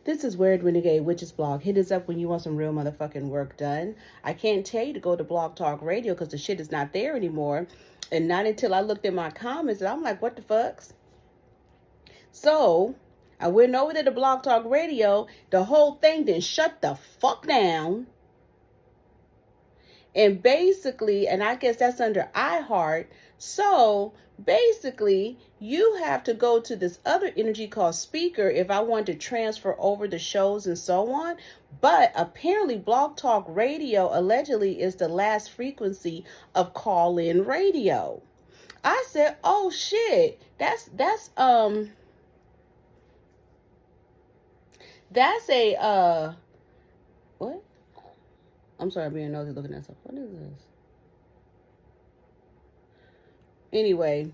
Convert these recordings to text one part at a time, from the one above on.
This is Weird Renegade Witches blog. Hit us up when you want some real motherfucking work done. I can't tell you to go to Blog Talk Radio because the shit is not there anymore. And not until I looked at my comments and I'm like, what the fucks? So I went over to the Blog Talk Radio. The whole thing then shut the fuck down. And basically, and I guess that's under iHeart. So basically, you have to go to this other energy called Speaker if I want to transfer over the shows and so on. But apparently, Blog Talk Radio allegedly is the last frequency of call-in radio. I said, "Oh shit, that's a what?" I'm sorry, I'm being nosy looking at stuff. What is this? Anyway,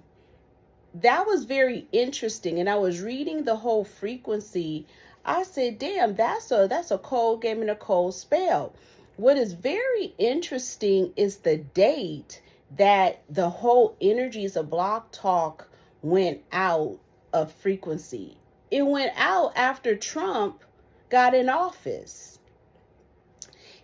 that was very interesting. And I was reading the whole frequency. I said, damn, that's a cold game and a cold spell. What is very interesting is the date that the whole energies of Blog Talk went out of frequency. It went out after Trump got in office.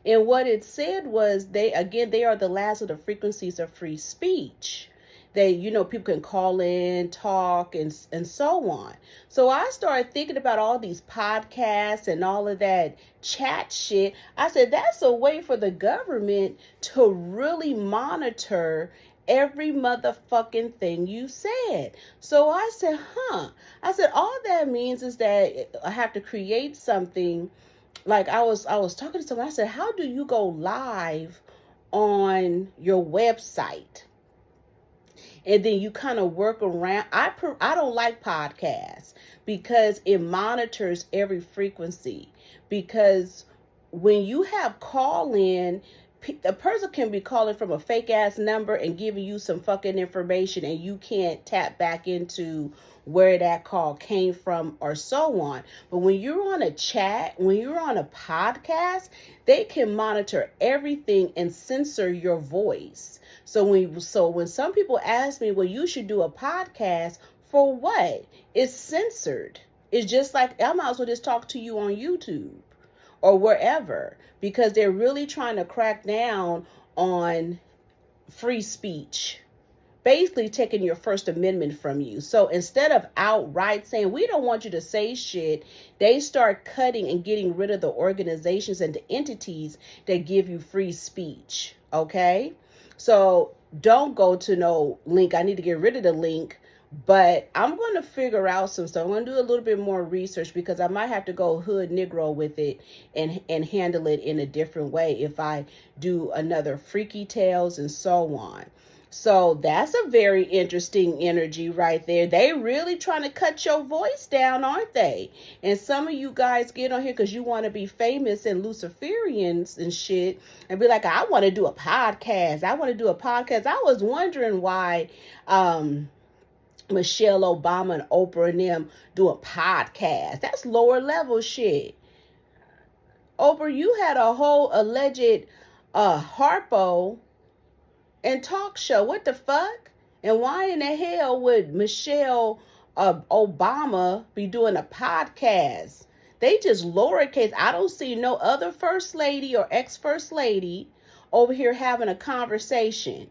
And what it said was they are the last of the frequencies of free speech. People can call in, talk, and so on. So I started thinking about all these podcasts and all of that chat shit. I said, that's a way for the government to really monitor every motherfucking thing you said. So I said, all that means is that I have to create something. Like I was talking to someone, I said, how do you go live on your website? And then you kind of work around. I don't like podcasts because it monitors every frequency. Because when you have call in, a person can be calling from a fake ass number and giving you some fucking information and you can't tap back into where that call came from or so on. But when you're on a chat, when you're on a podcast, they can monitor everything and censor your voice. So when some people ask me, well, you should do a podcast, for what? It's censored. It's just like, I might as well just talk to you on YouTube or wherever, because they're really trying to crack down on free speech, basically taking your First Amendment from you. So instead of outright saying, we don't want you to say shit, they start cutting and getting rid of the organizations and the entities that give you free speech. Okay? So don't go to no link. I need to get rid of the link. But I'm going to figure out some stuff. I'm going to do a little bit more research because I might have to go hood Negro with it and handle it in a different way if I do another Freaky Tales and so on. So that's a very interesting energy right there. They really trying to cut your voice down, aren't they? And some of you guys get on here because you want to be famous and Luciferians and shit and be like, I want to do a podcast. I was wondering why Michelle Obama and Oprah and them doing podcasts. That's lower level shit. Oprah, you had a whole alleged Harpo and talk show. What the fuck? And why in the hell would Michelle Obama be doing a podcast? They just lowercase. I don't see no other first lady or ex-first lady over here having a conversation.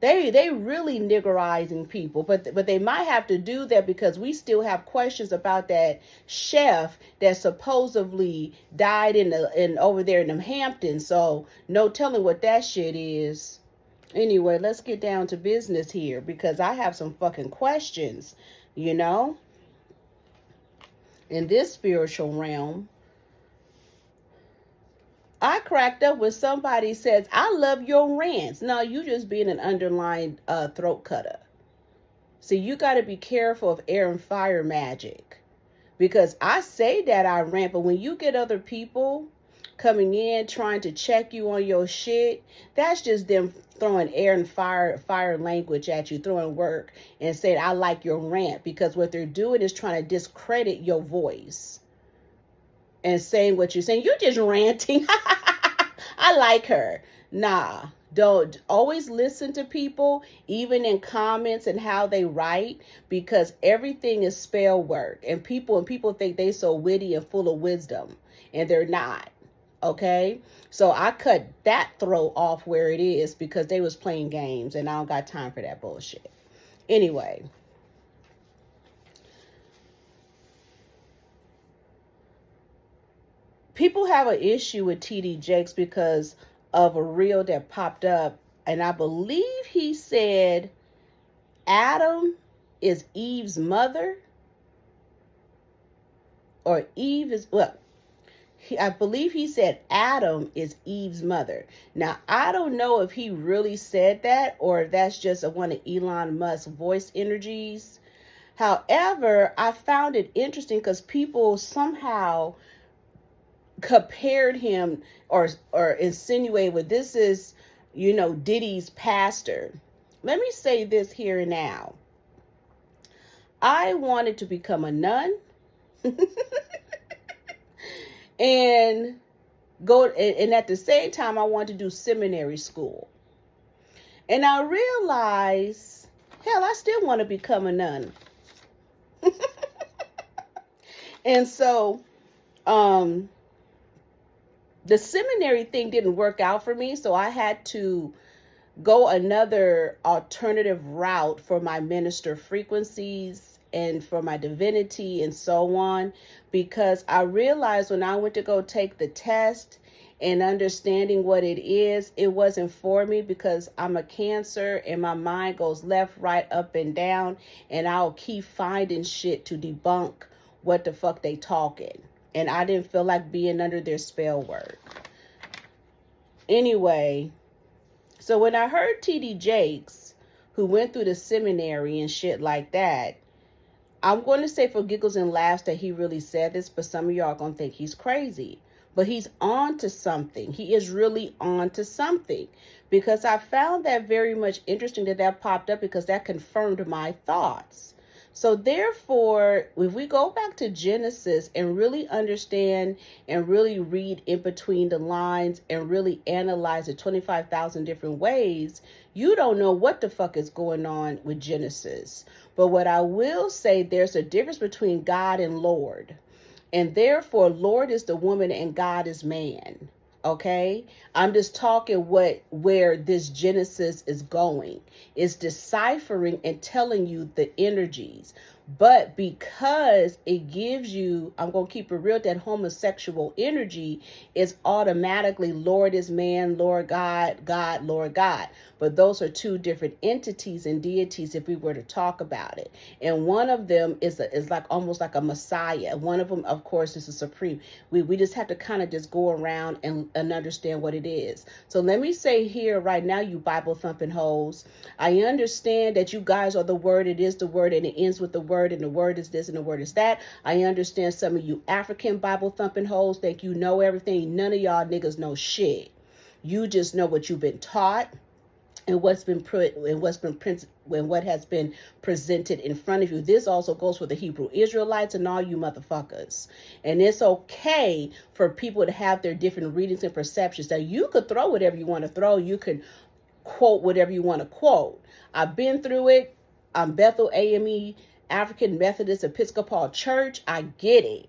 They really niggerizing people, but they might have to do that because we still have questions about that chef that supposedly died in over there in them Hamptons. So no telling what that shit is. Anyway, let's get down to business here because I have some fucking questions, in this spiritual realm. I cracked up when somebody says, I love your rants. No, you just being an underlying throat cutter. See, you got to be careful of air and fire magic. Because I say that I rant, but when you get other people coming in trying to check you on your shit, that's just them throwing air and fire language at you, throwing work and saying, I like your rant. Because what they're doing is trying to discredit your voice. And saying what you're saying, you're just ranting. I like her. Nah, Don't always listen to people, even in comments and how they write, because everything is spell work. And people think they so witty and full of wisdom, and they're not. Okay? So I cut that throw off where it is because they was playing games, and I don't got time for that bullshit. Anyway. People have an issue with TD Jakes because of a reel that popped up, and I believe he said Adam is Eve's mother, or Eve is, well, I believe he said Adam is Eve's mother. Now, I don't know if he really said that or if that's just one of Elon Musk's voice energies. However, I found it interesting because people somehow compared him or insinuated, well, this is, Diddy's pastor. Let me say this here and now. I wanted to become a nun and at the same time I wanted to do seminary school. And I realized, hell, I still want to become a nun. And so the seminary thing didn't work out for me, so I had to go another alternative route for my minister frequencies and for my divinity and so on, because I realized when I went to go take the test and understanding what it is, it wasn't for me, because I'm a Cancer and my mind goes left, right, up, and down, and I'll keep finding shit to debunk what the fuck they talking. And I didn't feel like being under their spell work. Anyway, so when I heard TD Jakes, who went through the seminary and shit like that, I'm going to say for giggles and laughs that he really said this, but some of y'all are going to think he's crazy. But he's on to something. He is really on to something. Because I found that very much interesting that popped up, because that confirmed my thoughts. So therefore, if we go back to Genesis and really understand and really read in between the lines and really analyze it 25,000 different ways, you don't know what the fuck is going on with Genesis. But what I will say, there's a difference between God and Lord. And therefore, Lord is the woman and God is man. Okay, I'm just talking where this Genesis is going. It's deciphering and telling you the energies. But because it gives you, I'm going to keep it real, that homosexual energy is automatically Lord is man, Lord God, God, Lord God. But those are two different entities and deities if we were to talk about it. And one of them is like almost like a Messiah. One of them, of course, is a supreme. We just have to kind of just go around and understand what it is. So let me say here right now, you Bible thumping hoes, I understand that you guys are the word. It is the word, and it ends with the word, and the word is this and the word is that. I understand some of you African Bible thumping hoes think you know everything. None of y'all niggas know shit. You just know what you've been taught and what's been put and what has been presented in front of you. This also goes for the Hebrew Israelites and all you motherfuckers. And it's okay for people to have their different readings and perceptions. That you could throw whatever you want to throw. You can quote whatever you want to quote. I've been through it. I'm Bethel AME African Methodist Episcopal Church. I get it.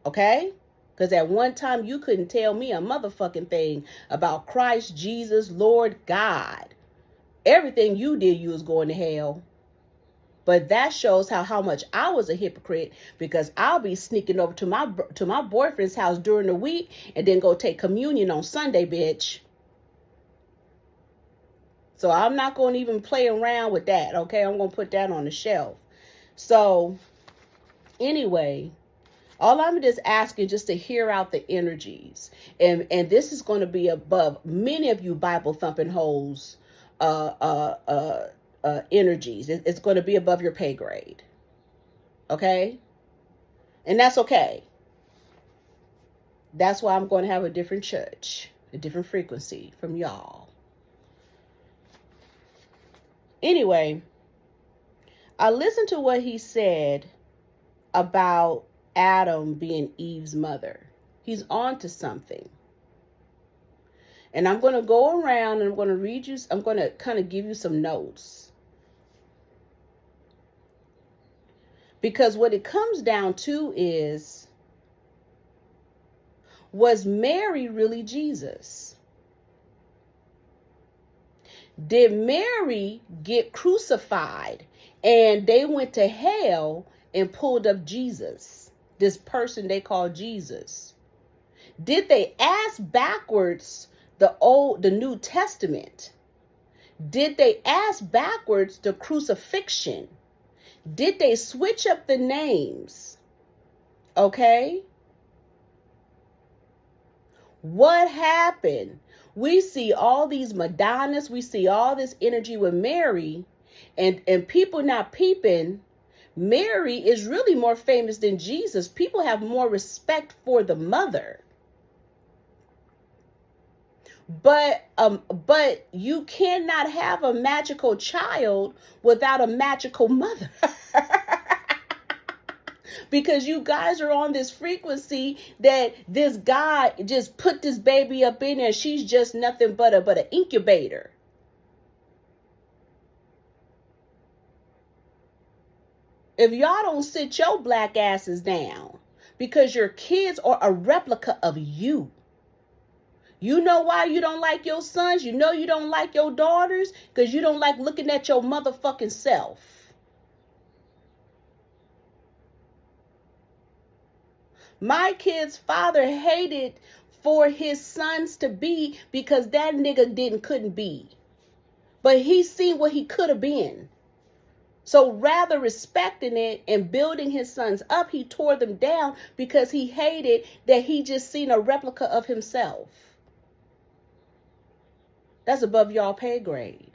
Okay? Because at one time you couldn't tell me a motherfucking thing about Christ, Jesus, Lord, God. Everything you did, you was going to hell. But that shows how much I was a hypocrite, because I'll be sneaking over to my boyfriend's house during the week and then go take communion on Sunday, bitch. So I'm not going to even play around with that, okay? I'm going to put that on the shelf. So anyway, all I'm just asking just to hear out the energies. And this is going to be above many of you Bible thumping hoes energies. It's going to be above your pay grade. Okay? And that's okay. That's why I'm going to have a different church, a different frequency from y'all. Anyway, I listened to what he said about Adam being Eve's mother. He's on to something. And I'm going to go around and I'm going to read you. I'm going to kind of give you some notes. Because what it comes down to is, was Mary really Jesus? Did Mary get crucified and they went to hell and pulled up Jesus, this person they call Jesus? Did they ask backwards the New Testament? Did they ask backwards the crucifixion? Did they switch up the names? Okay. What happened? We see all these Madonnas. We see all this energy with Mary, and people not peeping. Mary is really more famous than Jesus. People have more respect for the mother. But you cannot have a magical child without a magical mother. Because you guys are on this frequency that this God just put this baby up in there. She's just nothing but an incubator. If y'all don't sit your black asses down, because your kids are a replica of you. You know why you don't like your sons? You know you don't like your daughters? Because you don't like looking at your motherfucking self. My kid's father hated for his sons to be because that nigga couldn't be. But he seen what he could have been. So rather respecting it and building his sons up, he tore them down because he hated that he just seen a replica of himself. That's above y'all pay grade.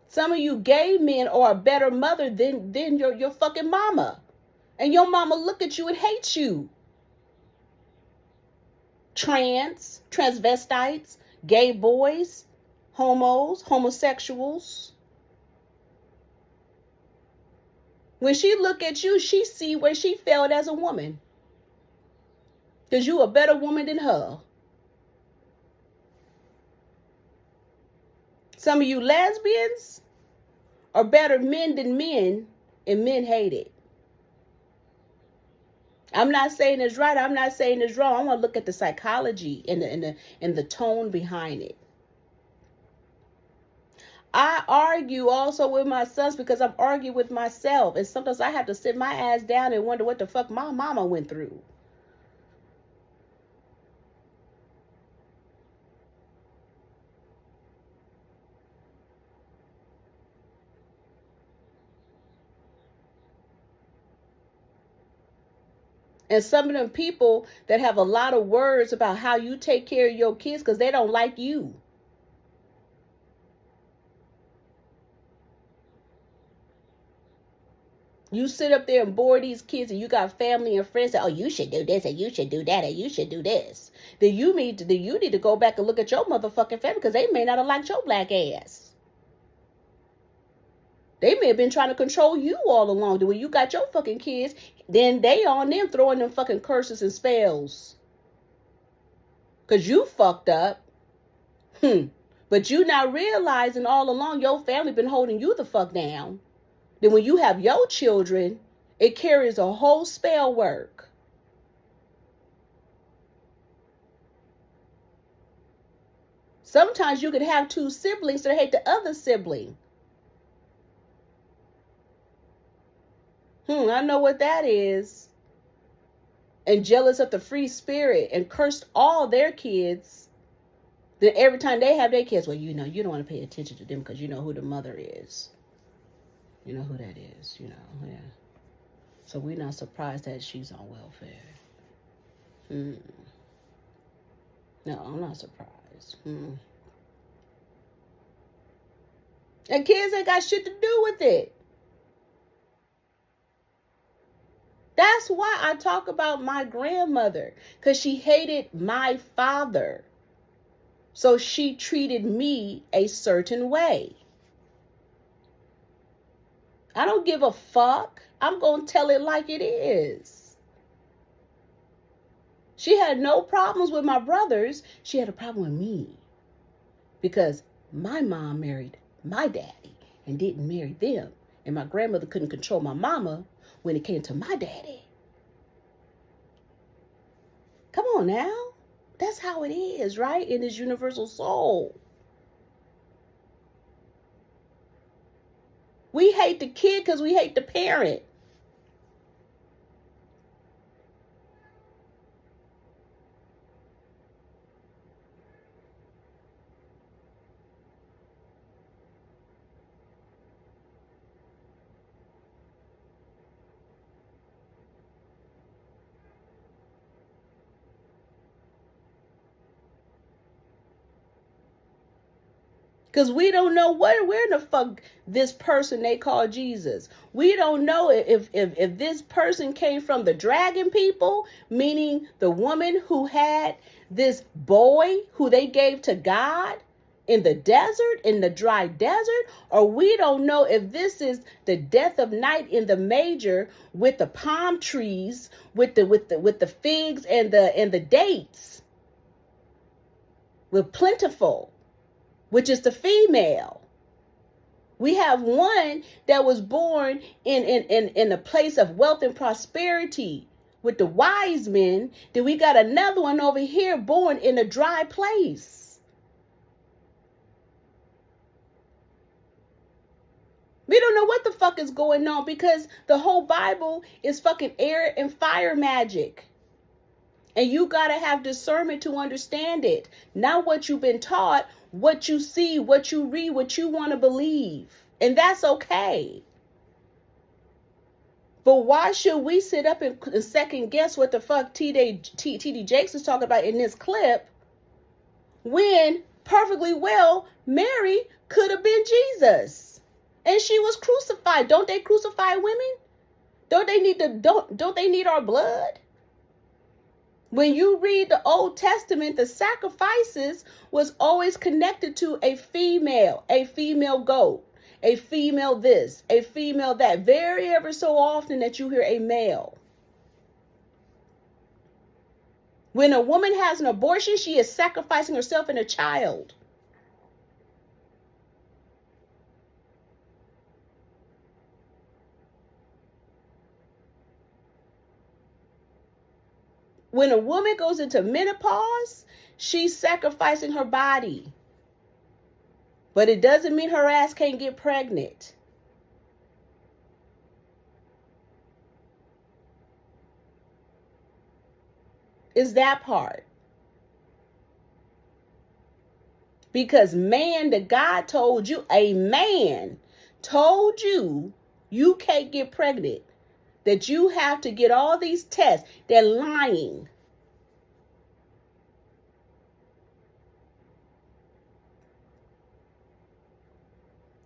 Some of you gay men are a better mother than your fucking mama. And your mama look at you and hate you. Transvestites, gay boys, homos, homosexuals. When she look at you, she see where she failed as a woman. Because you a better woman than her. Some of you lesbians are better men than men, and men hate it. I'm not saying it's right. I'm not saying it's wrong. I want to look at the psychology and the tone behind it. I argue also with my sons because I'm arguing with myself. And sometimes I have to sit my ass down and wonder what the fuck my mama went through. And some of them people that have a lot of words about how you take care of your kids because they don't like you. You sit up there and bore these kids and you got family and friends that, oh, you should do this and you should do that and you should do this. Then you need to go back and look at your motherfucking family because they may not have liked your black ass. They may have been trying to control you all along. When you got your fucking kids, then they on them throwing them fucking curses and spells. Because you fucked up. But you not realizing all along your family been holding you the fuck down. Then when you have your children, it carries a whole spell work. Sometimes you could have two siblings that hate the other sibling. I know what that is. And jealous of the free spirit and cursed all their kids. Then every time they have their kids, well, you know, you don't want to pay attention to them because you know who the mother is. You know who that is, you know, yeah. So we're not surprised that she's on welfare. No, I'm not surprised. And kids ain't got shit to do with it. That's why I talk about my grandmother, because she hated my father. So she treated me a certain way. I don't give a fuck. I'm going to tell it like it is. She had no problems with my brothers. She had a problem with me. Because my mom married my daddy and didn't marry them. And my grandmother couldn't control my mama when it came to my daddy. Come on now. That's how it is, right? In this universal soul. We hate the kid because we hate the parent. Because we don't know where in the fuck this person they call Jesus. We don't know if this person came from the dragon people, meaning the woman who had this boy who they gave to God in the desert, in the dry desert, or we don't know if this is the death of night in the major with the palm trees, with the figs and the dates, with plentiful, which is the female. We have one that was born in a place of wealth and prosperity with the wise men. Then we got another one over here born in a dry place. We don't know what the fuck is going on because the whole Bible is fucking air and fire magic. And you got to have discernment to understand it. Not what you've been taught, what you see, what you read, what you want to believe. And that's okay. But why should we sit up and second guess what the fuck T.D. Jakes is talking about in this clip when perfectly well Mary could have been Jesus and she was crucified? Don't they crucify women? Don't they need our blood? When you read the Old Testament, the sacrifices was always connected to a female goat, a female this, a female that. Very ever so often that you hear a male. When a woman has an abortion, she is sacrificing herself and a child. When a woman goes into menopause, she's sacrificing her body. But it doesn't mean her ass can't get pregnant. Is that part. Because man, the God told you, a man told you, you can't get pregnant. That you have to get all these tests. They're lying.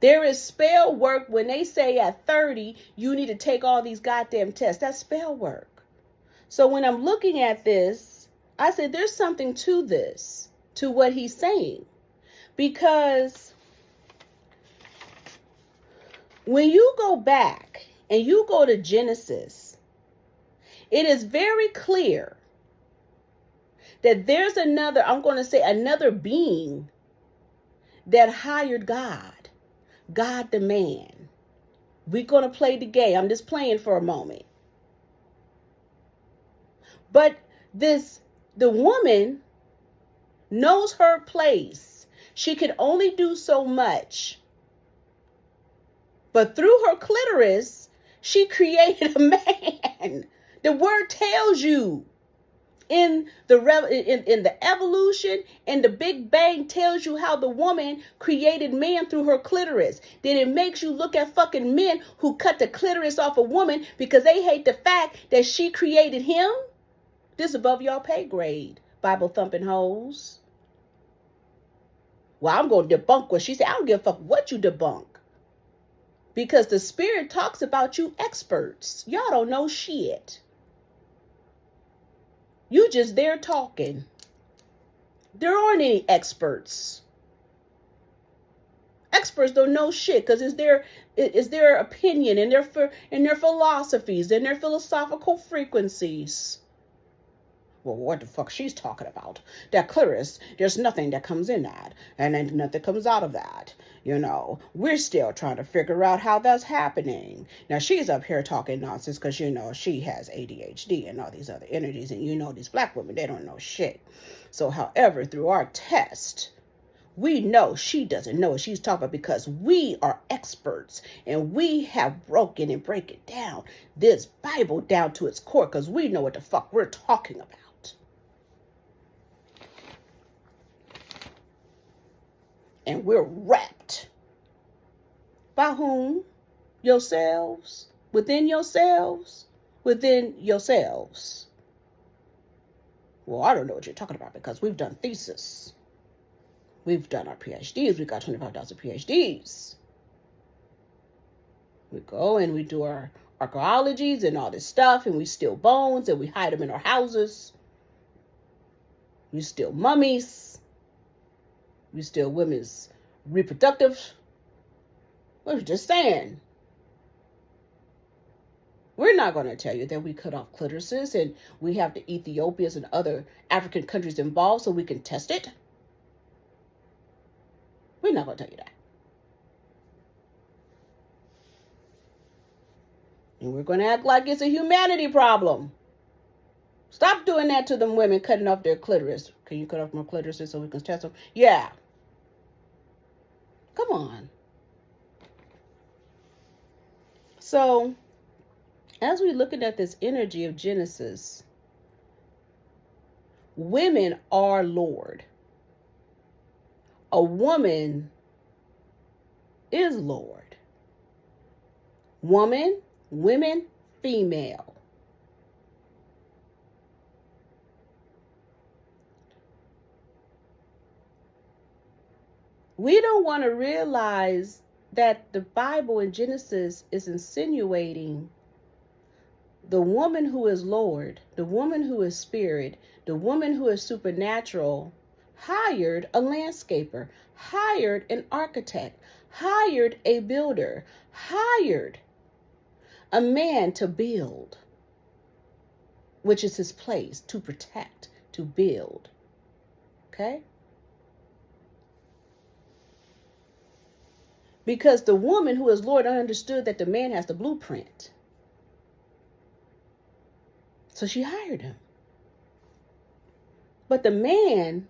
There is spell work when they say at 30, you need to take all these goddamn tests. That's spell work. So when I'm looking at this, I said, there's something to this, to what he's saying. Because when you go back and you go to Genesis, it is very clear that there's another, I'm going to say another being that hired God the man. We're going to play the game. I'm just playing for a moment. But the woman knows her place. She can only do so much. But through her clitoris, she created a man. The word tells you in the evolution and the Big Bang tells you how the woman created man through her clitoris. Then it makes you look at fucking men who cut the clitoris off a woman because they hate the fact that she created him. This is above y'all pay grade, Bible thumping hoes. Well, I'm going to debunk what she said. I don't give a fuck what you debunk. Because the spirit talks about you experts. Y'all don't know shit. You just there talking. There aren't any experts. Experts experts don't know shit because it's their opinion and their philosophies and their philosophical frequencies. Well, what the fuck she's talking about? That clitoris, there's nothing that comes in that, and then nothing comes out of that. We're still trying to figure out how that's happening. Now, she's up here talking nonsense because, she has ADHD and all these other entities, and these black women, they don't know shit. So, however, through our test, we know she doesn't know what she's talking about because we are experts and we have broken and break it down, this Bible down to its core, because we know what the fuck we're talking about. And we're wrapped. By whom? Yourselves. Within yourselves. Within yourselves. Well, I don't know what you're talking about because we've done thesis. We've done our PhDs. We got 25,000 PhDs. We go and we do our archaeologies and all this stuff, and we steal bones and we hide them in our houses. We steal mummies. We steal women's reproductive. We're just saying. We're not going to tell you that we cut off clitorises and we have the Ethiopians and other African countries involved so we can test it. We're not going to tell you that. And we're going to act like it's a humanity problem. Stop doing that to them women cutting off their clitoris. Can you cut off more clitorises so we can test them? Yeah. Come on. So, as we're looking at this energy of Genesis, women are Lord. A woman is Lord. Woman, women, female. We don't want to realize that the Bible in Genesis is insinuating the woman who is Lord, the woman who is spirit, the woman who is supernatural, hired a landscaper, hired an architect, hired a builder, hired a man to build, which is his place, to protect, to build. Okay? Because the woman who is Lord understood that the man has the blueprint. So she hired him. But the man,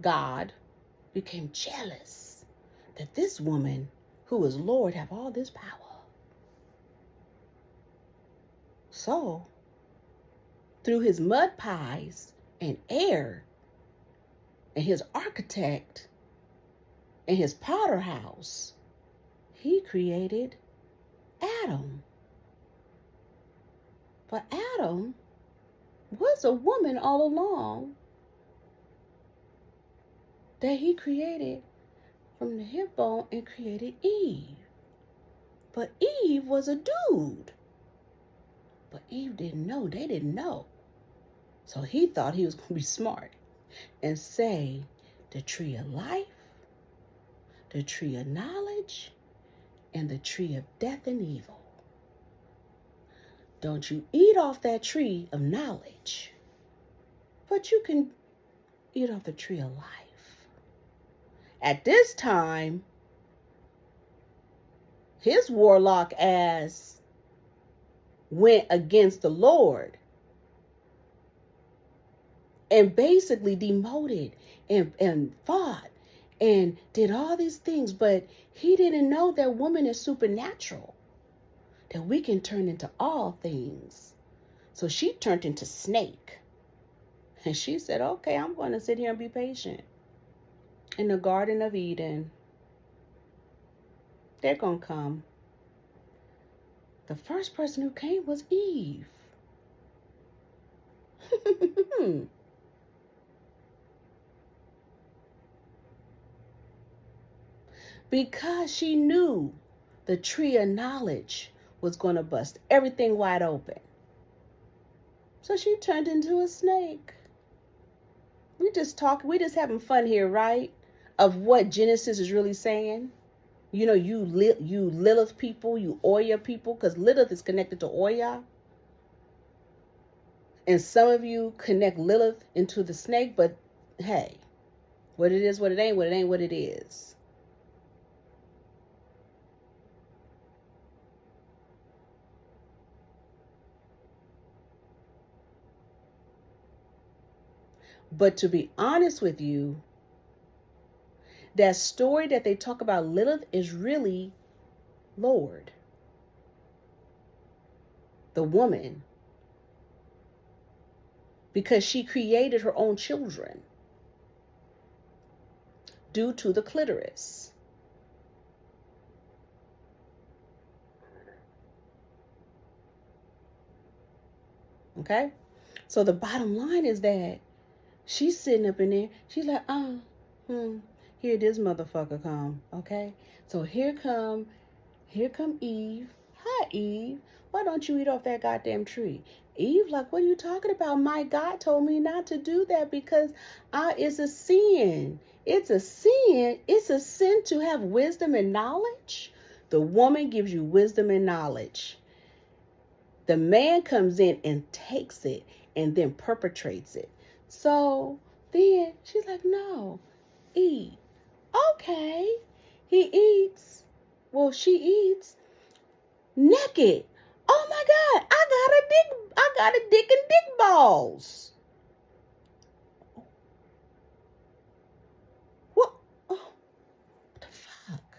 God, became jealous that this woman who is Lord have all this power. So, through his mud pies and air and his architect and his potter house, he created Adam. But Adam was a woman all along that he created from the hip bone and created Eve. But Eve was a dude. But Eve didn't know. They didn't know. So he thought he was going to be smart and say the tree of life, the tree of knowledge, and the tree of death and evil. Don't you eat off that tree of knowledge, but you can eat off the tree of life. At this time, his warlock ass went against the Lord and basically demoted and fought and did all these things, but he didn't know that woman is supernatural, that we can turn into all things. So she turned into snake. And she said, okay, I'm going to sit here and be patient. In the Garden of Eden, they're going to come. The first person who came was Eve. Because she knew the tree of knowledge was going to bust everything wide open. So she turned into a snake. We just having fun here, right? Of what Genesis is really saying. You know, you Lilith people, you Oya people, because Lilith is connected to Oya. And some of you connect Lilith into the snake, but hey, what it is, what it ain't, what it ain't, what it is. But to be honest with you, that story that they talk about Lilith is really Lord, the woman, because she created her own children due to the clitoris. Okay? So the bottom line is that she's sitting up in there. She's like, here this motherfucker come. Okay? So here come Eve. Hi, Eve. Why don't you eat off that goddamn tree? Eve, like, what are you talking about? My God told me not to do that because it's a sin. It's a sin. It's a sin to have wisdom and knowledge. The woman gives you wisdom and knowledge. The man comes in and takes it and then perpetrates it. So then she's like, no, eat. Okay. He eats. Well, she eats naked. Oh my God, I got a dick and dick balls. What? Oh, what the fuck?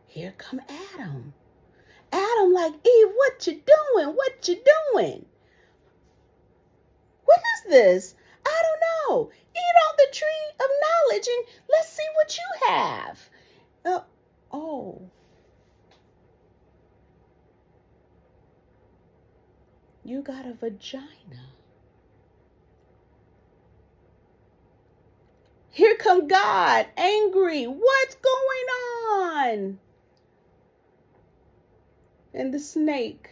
Here come Adam. Adam like, Eve, what you doing? What you doing? What is this? I don't know. Eat off the tree of knowledge and let's see what you have. Oh. You got a vagina. Here come God, angry. What's going on? And the snake.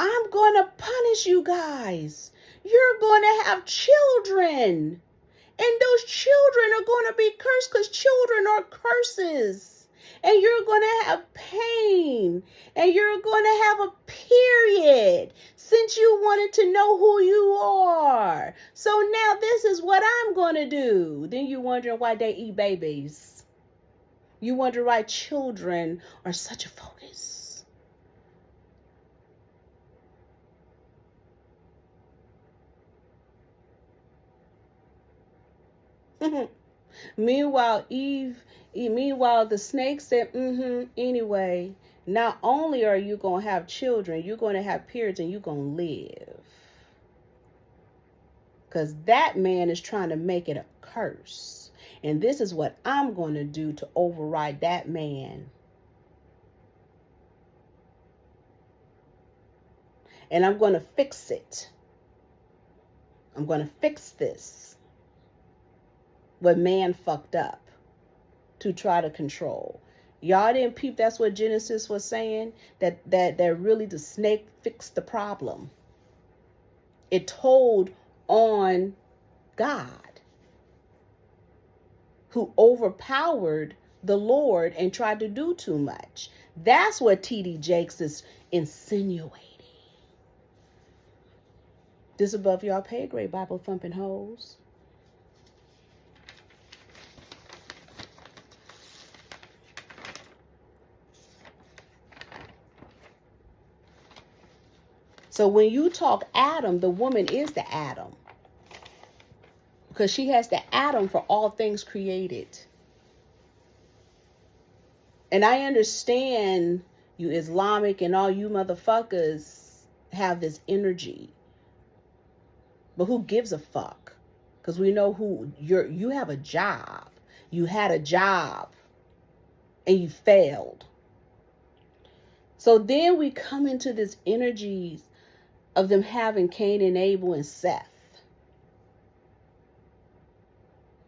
I'm going to punish you guys. You're going to have children. And those children are going to be cursed because children are curses. And you're going to have pain. And you're going to have a period since you wanted to know who you are. So now this is what I'm going to do. Then you're wondering why they eat babies. You wonder why children are such a focus. Meanwhile, the snake said, anyway, not only are you going to have children, you're going to have periods and you're going to live. Because that man is trying to make it a curse. And this is what I'm going to do to override that man. And I'm going to fix it. I'm going to fix this. What man fucked up to try to control. Y'all didn't peep that's what Genesis was saying? That really the snake fixed the problem. It told on God, who overpowered the Lord and tried to do too much. That's what T.D. Jakes is insinuating. This above y'all pay grade, Bible thumping hoes. So when you talk Adam, the woman is the Adam. Because she has the Adam for all things created. And I understand you Islamic and all you motherfuckers have this energy. But who gives a fuck? Because we know who you have a job. You had a job. And you failed. So then we come into this energies of them having Cain and Abel and Seth.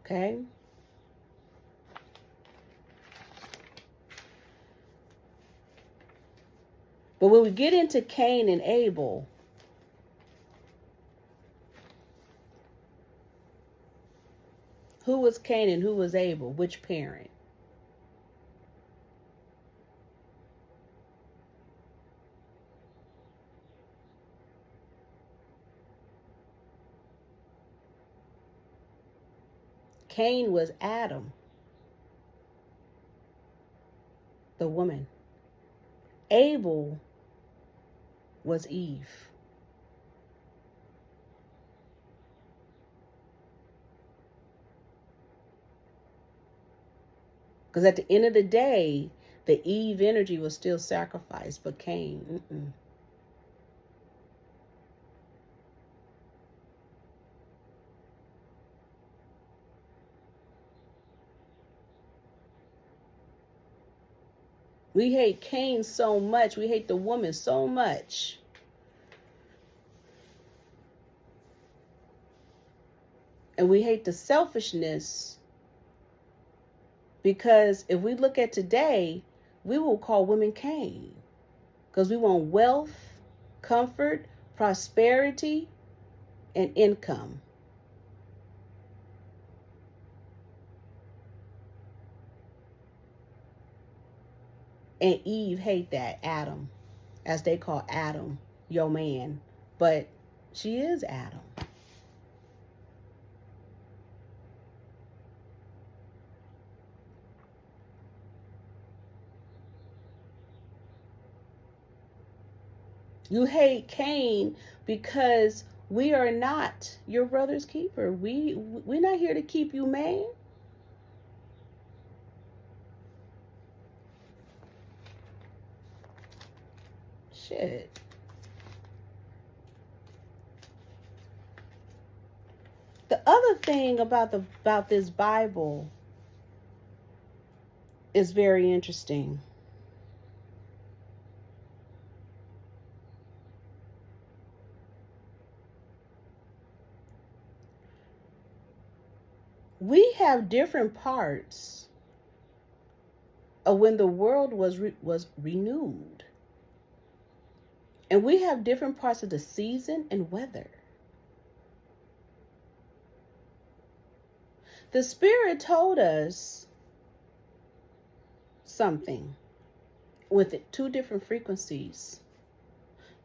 Okay? But when we get into Cain and Abel, who was Cain and who was Abel? Which parent? Cain was Adam, the woman. Abel was Eve. Because at the end of the day, the Eve energy was still sacrificed, but Cain, We hate Cain so much. We hate the woman so much. And we hate the selfishness, because if we look at today, we will call women Cain. Because we want wealth, comfort, prosperity, and income. And Eve hate that, Adam, as they call Adam, your man. But she is Adam. You hate Cain because we are not your brother's keeper. We're not here to keep you, man. Shit. The other thing about this Bible is very interesting. We have different parts of when the world was renewed. And we have different parts of the season and weather. The Spirit told us something with two different frequencies.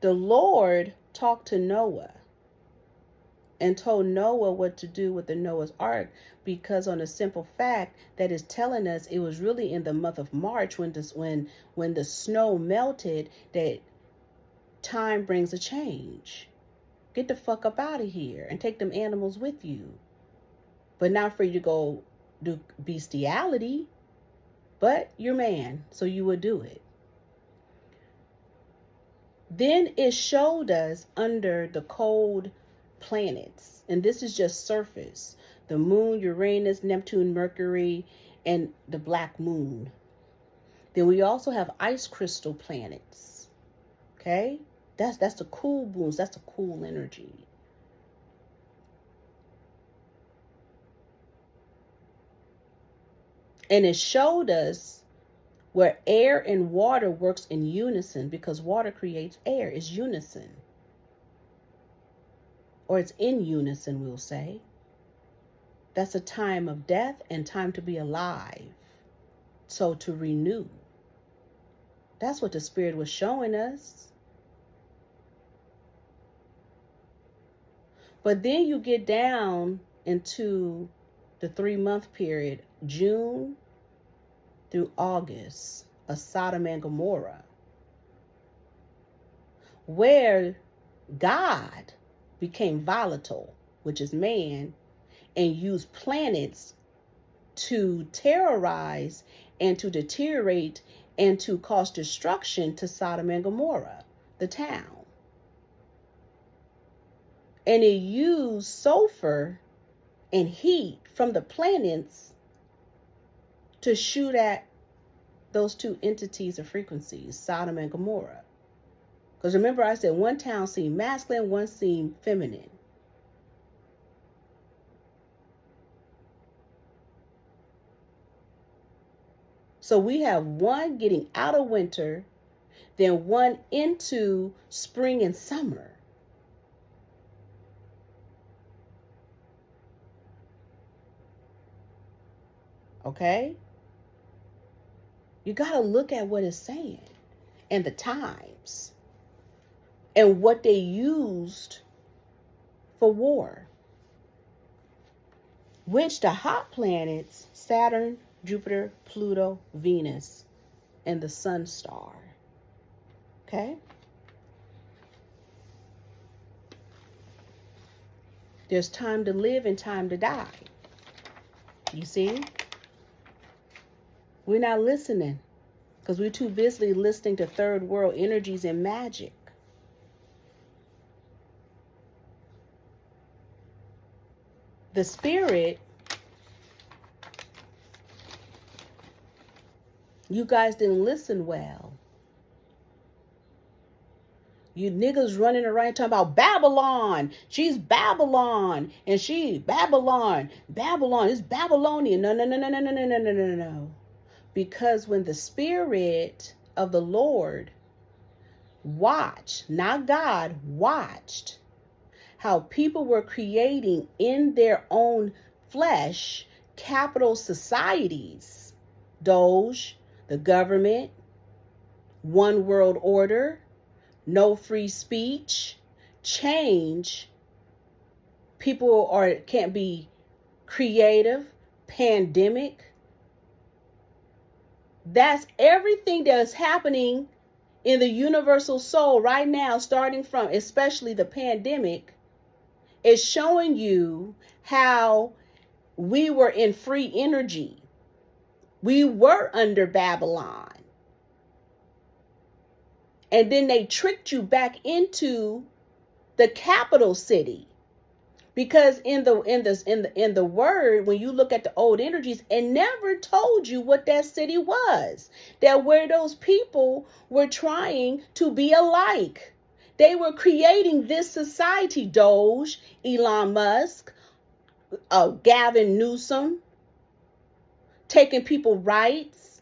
The Lord talked to Noah and told Noah what to do with the Noah's Ark, because on a simple fact that is telling us it was really in the month of March when the snow melted that time brings a change. Get the fuck up out of here and take them animals with you. But not for you to go do bestiality, but you're man, so you would do it. Then it showed us under the cold planets, and this is just surface: the moon, Uranus, Neptune, Mercury, and the black moon. Then we also have ice crystal planets. Okay, that's the cool moons. That's the cool energy. And it showed us where air and water works in unison, because water creates air. It's unison. Or it's in unison, we'll say. That's a time of death and time to be alive. So to renew. That's what the Spirit was showing us. But then you get down into the 3-month period, June through August, of Sodom and Gomorrah, where God became volatile, which is man, and used planets to terrorize and to deteriorate and to cause destruction to Sodom and Gomorrah, the town. And it used sulfur and heat from the planets to shoot at those two entities of frequencies, Sodom and Gomorrah. Because remember, I said one town seemed masculine, one seemed feminine. So we have one getting out of winter, than one into spring and summer. Okay? You got to look at what it's saying and the times and what they used for war. Which the hot planets, Saturn, Jupiter, Pluto, Venus, and the Sun star. Okay? There's time to live and time to die. You see? We're not listening because we're too busy listening to third world energies and magic. The spirit, you guys didn't listen well. You niggas running around talking about Babylon. She's Babylon. And she, Babylon. Babylon is Babylonian. No, no, no, no, no, no, no, no, no, no, no. Because when the spirit of the Lord watched, not God, watched how people were creating in their own flesh capital societies, Doge, the government, one world order, no free speech, change. People can't be creative, pandemic. That's everything that is happening in the universal soul right now, starting from especially the pandemic, is showing you how we were in free energy. We were under Babylon. And then they tricked you back into the capital city. Because in the word, when you look at the old energies, it never told you what that city was. That where those people were trying to be alike. They were creating this society, Doge, Elon Musk, Gavin Newsom, taking people's rights,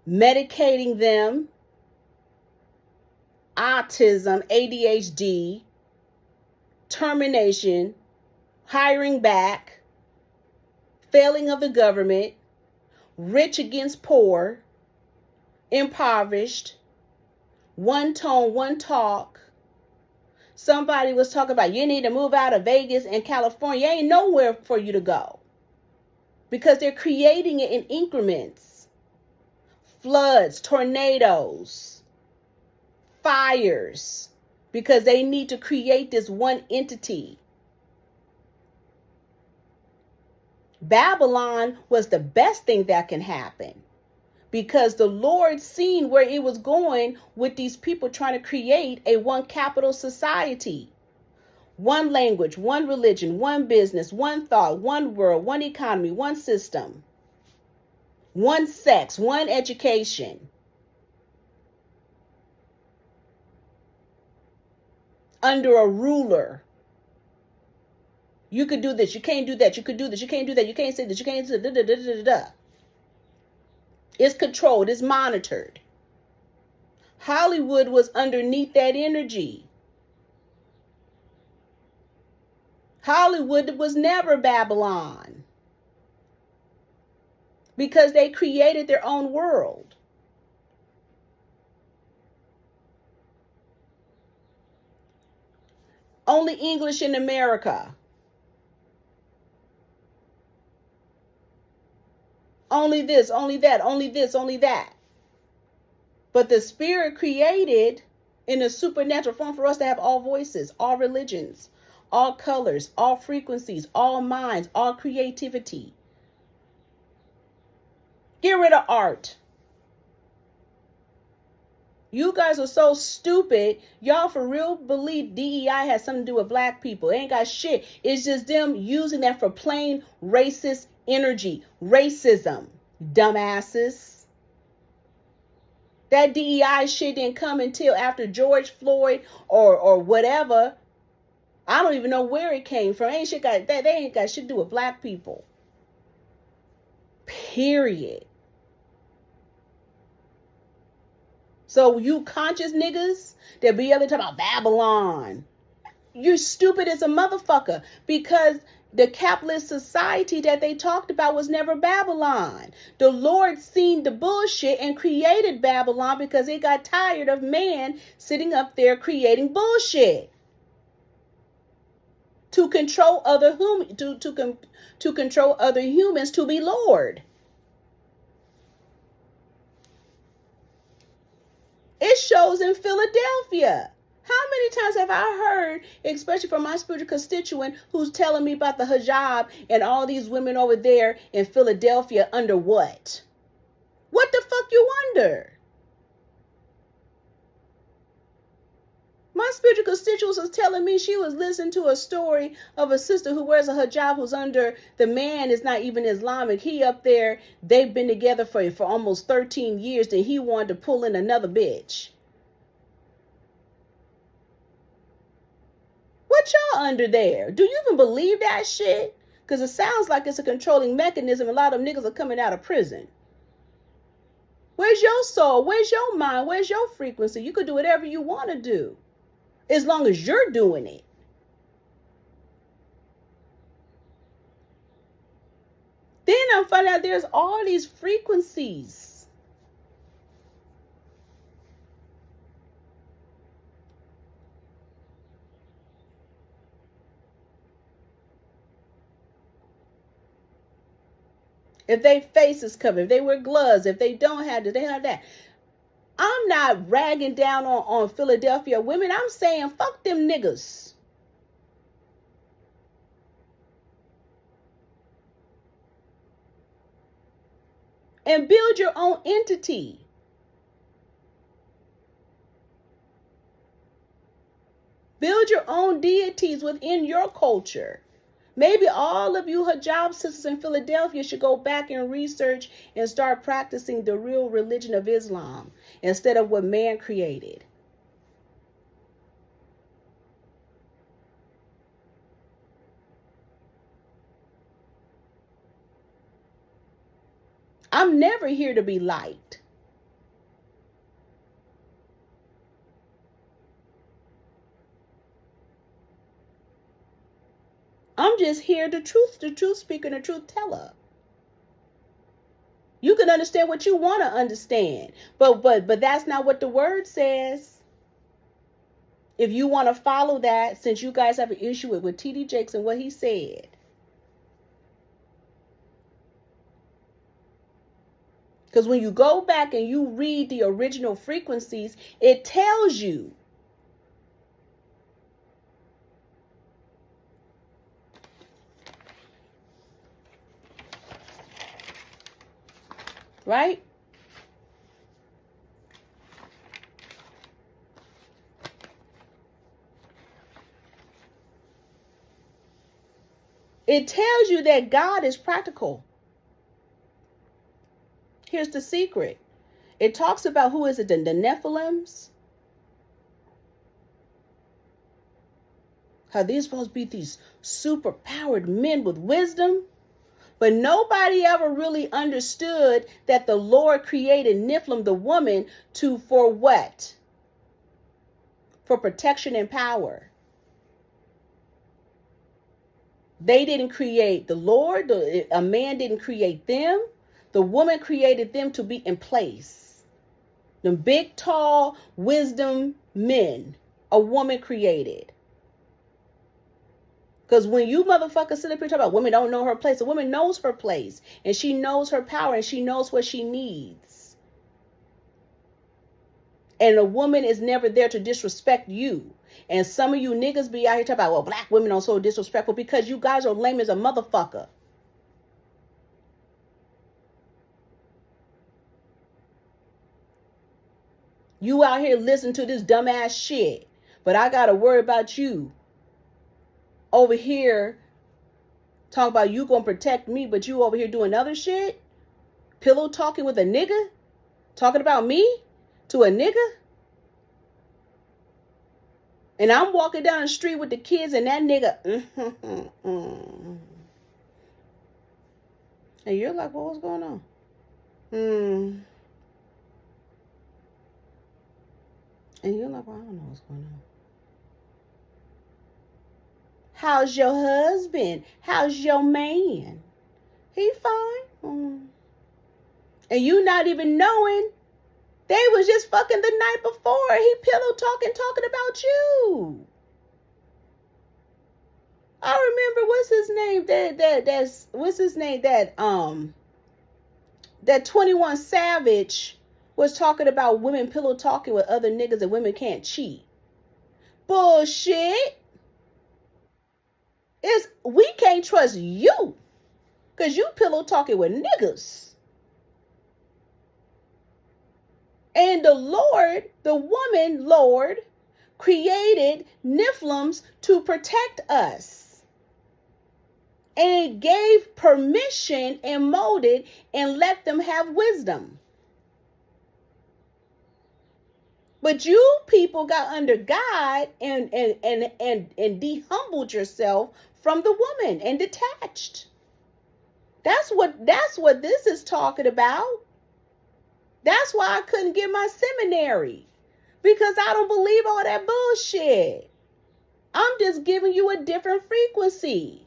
medicating them, autism, ADHD, termination, hiring back, failing of the government, rich against poor, impoverished, one tone, one talk. Somebody was talking about you need to move out of Vegas and California. Ain't nowhere for you to go because they're creating it in increments. Floods, tornadoes, fires, because they need to create this one entity. Babylon was the best thing that can happen because the Lord seen where it was going with these people trying to create a one capital society. One language, one religion, one business, one thought, one world, one economy, one system, one sex, one education. Under a ruler. You could do this. You can't do that. You could do this. You can't do that. You can't say this. You can't say da. It's controlled. It's monitored. Hollywood was underneath that energy. Hollywood was never Babylon because they created their own world. Only English in America. Only this, only that, only this, only that. But the Spirit created in a supernatural form for us to have all voices, all religions, all colors, all frequencies, all minds, all creativity. Get rid of art. You guys are so stupid. Y'all for real believe DEI has something to do with black people. It ain't got shit. It's just them using that for plain racist energy. Racism. Dumbasses. That DEI shit didn't come until after George Floyd or whatever. I don't even know where it came from. They ain't got shit to do with black people. Period. So you conscious niggas that be able to talk about Babylon, you're stupid as a motherfucker, because the capitalist society that they talked about was never Babylon. The Lord seen the bullshit and created Babylon because he got tired of man sitting up there creating bullshit to control other to control other humans to be Lord. It shows in Philadelphia. How many times have I heard, especially from my spiritual constituent, who's telling me about the hijab and all these women over there in Philadelphia under what? What the fuck you under? My spiritual constituents was telling me she was listening to a story of a sister who wears a hijab who's under, the man is not even Islamic. He up there, they've been together for almost 13 years, and he wanted to pull in another bitch. What y'all under there? Do you even believe that shit? Because it sounds like it's a controlling mechanism. A lot of niggas are coming out of prison. Where's your soul? Where's your mind? Where's your frequency? You could do whatever you want to do, as long as you're doing it. Then I'm finding out there's all these frequencies. If they face is covered, if they wear gloves, if they don't have this, they have that. I'm not ragging down on Philadelphia women. I'm saying fuck them niggas. And build your own entity. Build your own deities within your culture. Maybe all of you hijab sisters in Philadelphia should go back and research and start practicing the real religion of Islam instead of what man created. I'm never here to be liked. I'm just here, the truth speaker, and the truth teller. You can understand what you want to understand, but that's not what the word says. If you want to follow that, since you guys have an issue with T.D. Jakes and what he said. Because when you go back and you read the original frequencies, it tells you. Right? It tells you that God is practical. Here's the secret. It talks about who is it? The Nephilims. How these supposed to be these super powered men with wisdom. But nobody ever really understood that the Lord created Nephilim, the woman, for what? For protection and power. They didn't create the Lord. A man didn't create them. The woman created them to be in place. The big, tall, wisdom men, a woman created. Because when you motherfuckers sit up here talking about women don't know her place, a woman knows her place. And she knows her power and she knows what she needs. And a woman is never there to disrespect you. And some of you niggas be out here talking about, well, black women are so disrespectful, because you guys are lame as a motherfucker. You out here listening to this dumbass shit. But I got to worry about you. Over here, talking about you gonna protect me, but you over here doing other shit? Pillow talking with a nigga? Talking about me to a nigga? And I'm walking down the street with the kids and that nigga. And you're like, well, what's going on? And you're like, well, I don't know what's going on. How's your husband? How's your man? He fine. And you not even knowing they was just fucking the night before. He pillow talking about you. I remember what's his name? What's his name? That 21 Savage was talking about women pillow talking with other niggas and women can't cheat. Bullshit. We can't trust you because you pillow talking with niggas. And the woman Lord, created Nephilims to protect us. And it gave permission and molded and let them have wisdom. But you people got under God and de-humbled yourself from the woman and detached. That's what this is talking about. That's why I couldn't get my seminary. Because I don't believe all that bullshit. I'm just giving you a different frequency.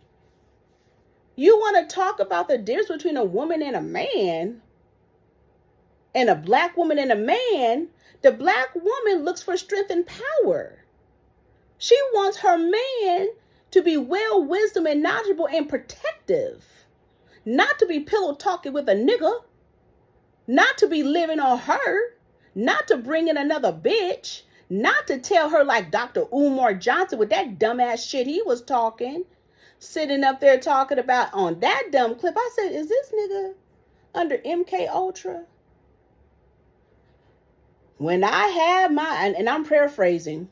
You want to talk about the difference between a woman and a man, and a black woman and a man. The black woman looks for strength and power. She wants her man to be well wisdom and knowledgeable and protective. Not to be pillow talking with a nigga. Not to be living on her. Not to bring in another bitch. Not to tell her like Dr. Umar Johnson with that dumbass shit he was talking. Sitting up there talking about on that dumb clip. I said, is this nigga under MK Ultra? When I had and I'm paraphrasing,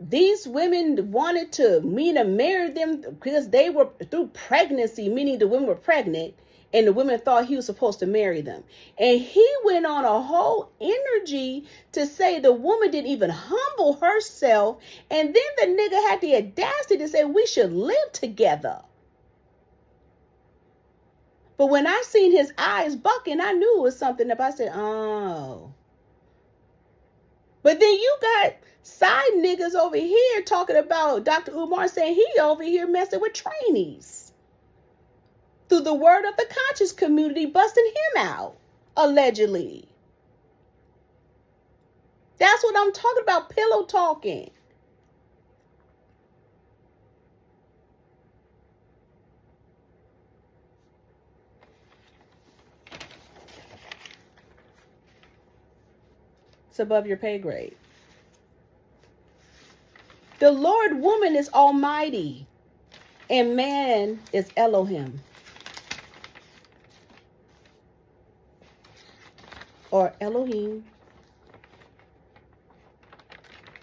these women wanted me to marry them because they were through pregnancy, meaning the women were pregnant, and the women thought he was supposed to marry them. And he went on a whole energy to say the woman didn't even humble herself. And then the nigga had the audacity to say we should live together. But when I seen his eyes bucking, I knew it was something up. I said, oh. But then you got side niggas over here talking about Dr. Umar saying he over here messing with trainees. Through the word of the conscious community busting him out, allegedly. That's what I'm talking about, pillow talking. It's above your pay grade. The Lord woman is almighty, and man is Elohim. Or Elohim.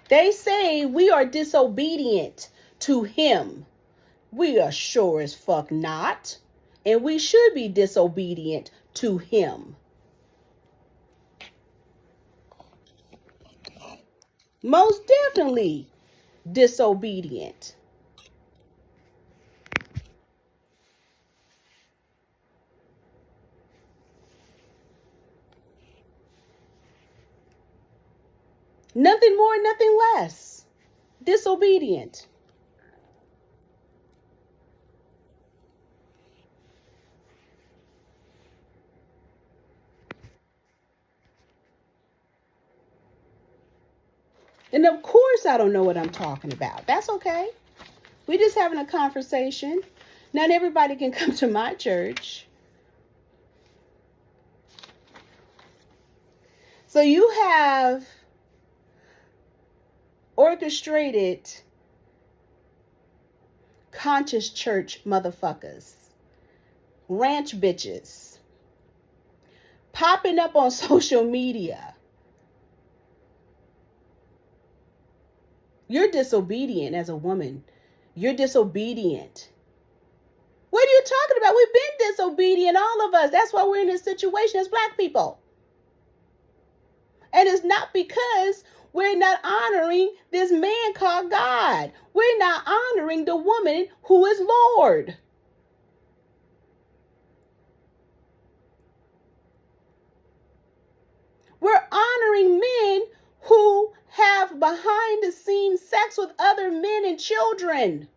They say we are disobedient to him. We are sure as fuck not. And we should be disobedient to him. Most definitely disobedient. Nothing more, nothing less. Disobedient. And of course I don't know what I'm talking about. That's okay. We're just having a conversation. Not everybody can come to my church. So you have orchestrated conscious church motherfuckers, ranch bitches, popping up on social media. You're disobedient as a woman. You're disobedient. What are you talking about? We've been disobedient, all of us. That's why we're in this situation as black people. And it's not because we're not honoring this man called God. We're not honoring the woman who is Lord. We're honoring men who have behind the scenes sex with other men and children.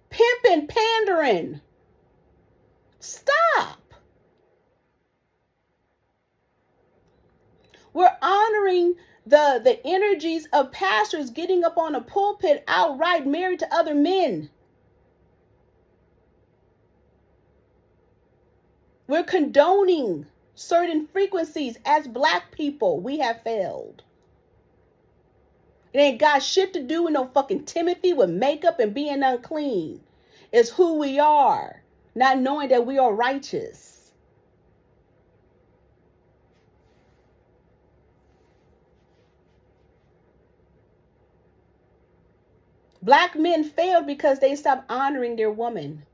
Pimping, pandering. Stop. We're honoring the energies of pastors getting up on a pulpit outright married to other men. We're condoning certain frequencies. As black people, we have failed. It ain't got shit to do with no fucking Timothy with makeup and being unclean. It's who we are, not knowing that we are righteous. Black men failed because they stopped honoring their woman.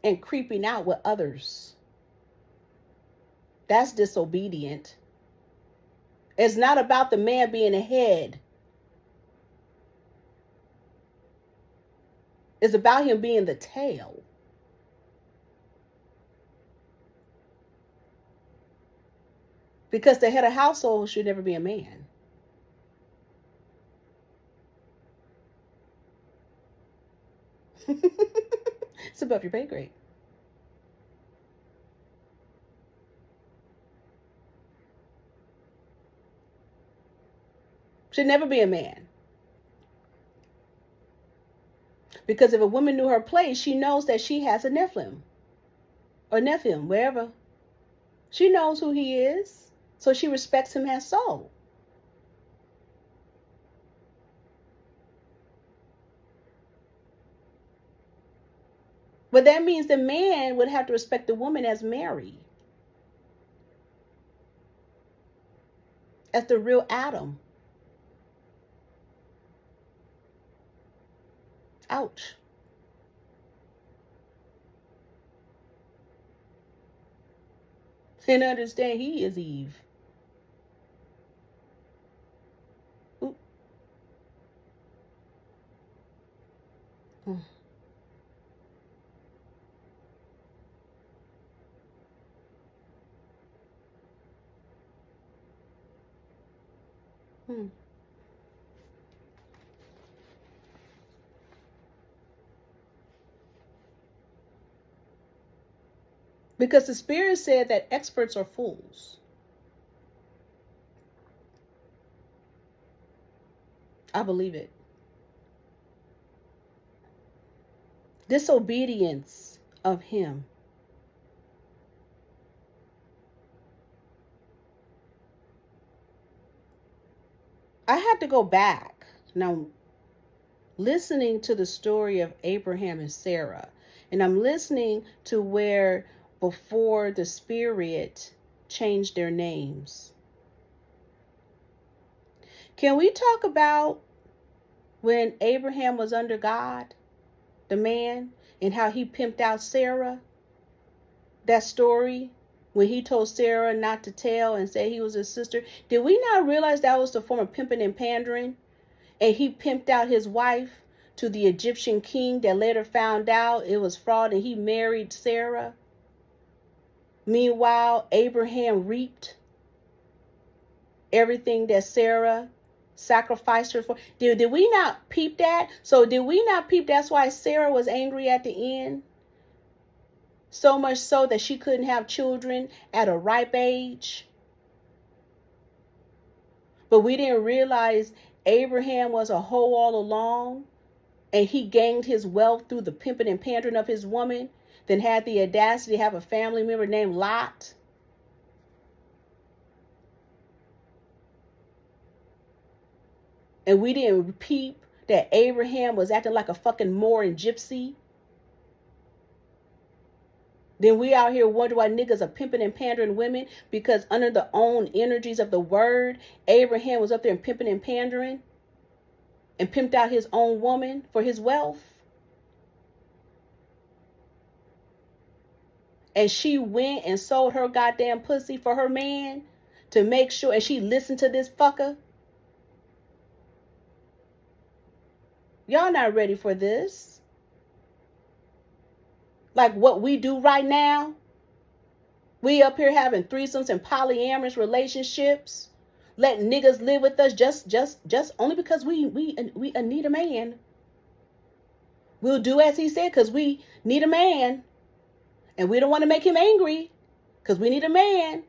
And creeping out with others. That's disobedient. It's not about the man being a head. It's about him being the tail. Because the head of household should never be a man. It's above your pay grade. Should never be a man. Because if a woman knew her place, she knows that she has a Nephilim. Or Nephilim, wherever. She knows who he is. So she respects him as so. But that means the man would have to respect the woman as Mary. As the real Adam. Ouch. And understand he is Eve. Ooh. Hmm. Hmm. Because the Spirit said that experts are fools. I believe it. Disobedience of him. I had to go back. Now, listening to the story of Abraham and Sarah, and I'm listening to where before the Spirit changed their names. Can we talk about when Abraham was under God, the man, and how he pimped out Sarah? That story when he told Sarah not to tell and said he was his sister. Did we not realize that was the form of pimping and pandering? And he pimped out his wife to the Egyptian king that later found out it was fraud and he married Sarah. Meanwhile, Abraham reaped everything that Sarah sacrificed her for. Did we not peep that? So did we not peep that's why Sarah was angry at the end? So much so that she couldn't have children at a ripe age. But we didn't realize Abraham was a hoe all along. And he gained his wealth through the pimping and pandering of his woman. Then had the audacity to have a family member named Lot. And we didn't peep that Abraham was acting like a fucking Moor gypsy. Then we out here wonder why niggas are pimping and pandering women, because under the own energies of the word, Abraham was up there and pimping and pandering and pimped out his own woman for his wealth. And she went and sold her goddamn pussy for her man to make sure, and she listened to this fucker. Y'all not ready for this. Like what we do right now. We up here having threesomes and polyamorous relationships, letting niggas live with us just only because we need a man. We'll do as he said because we need a man, and we don't want to make him angry because we need a man.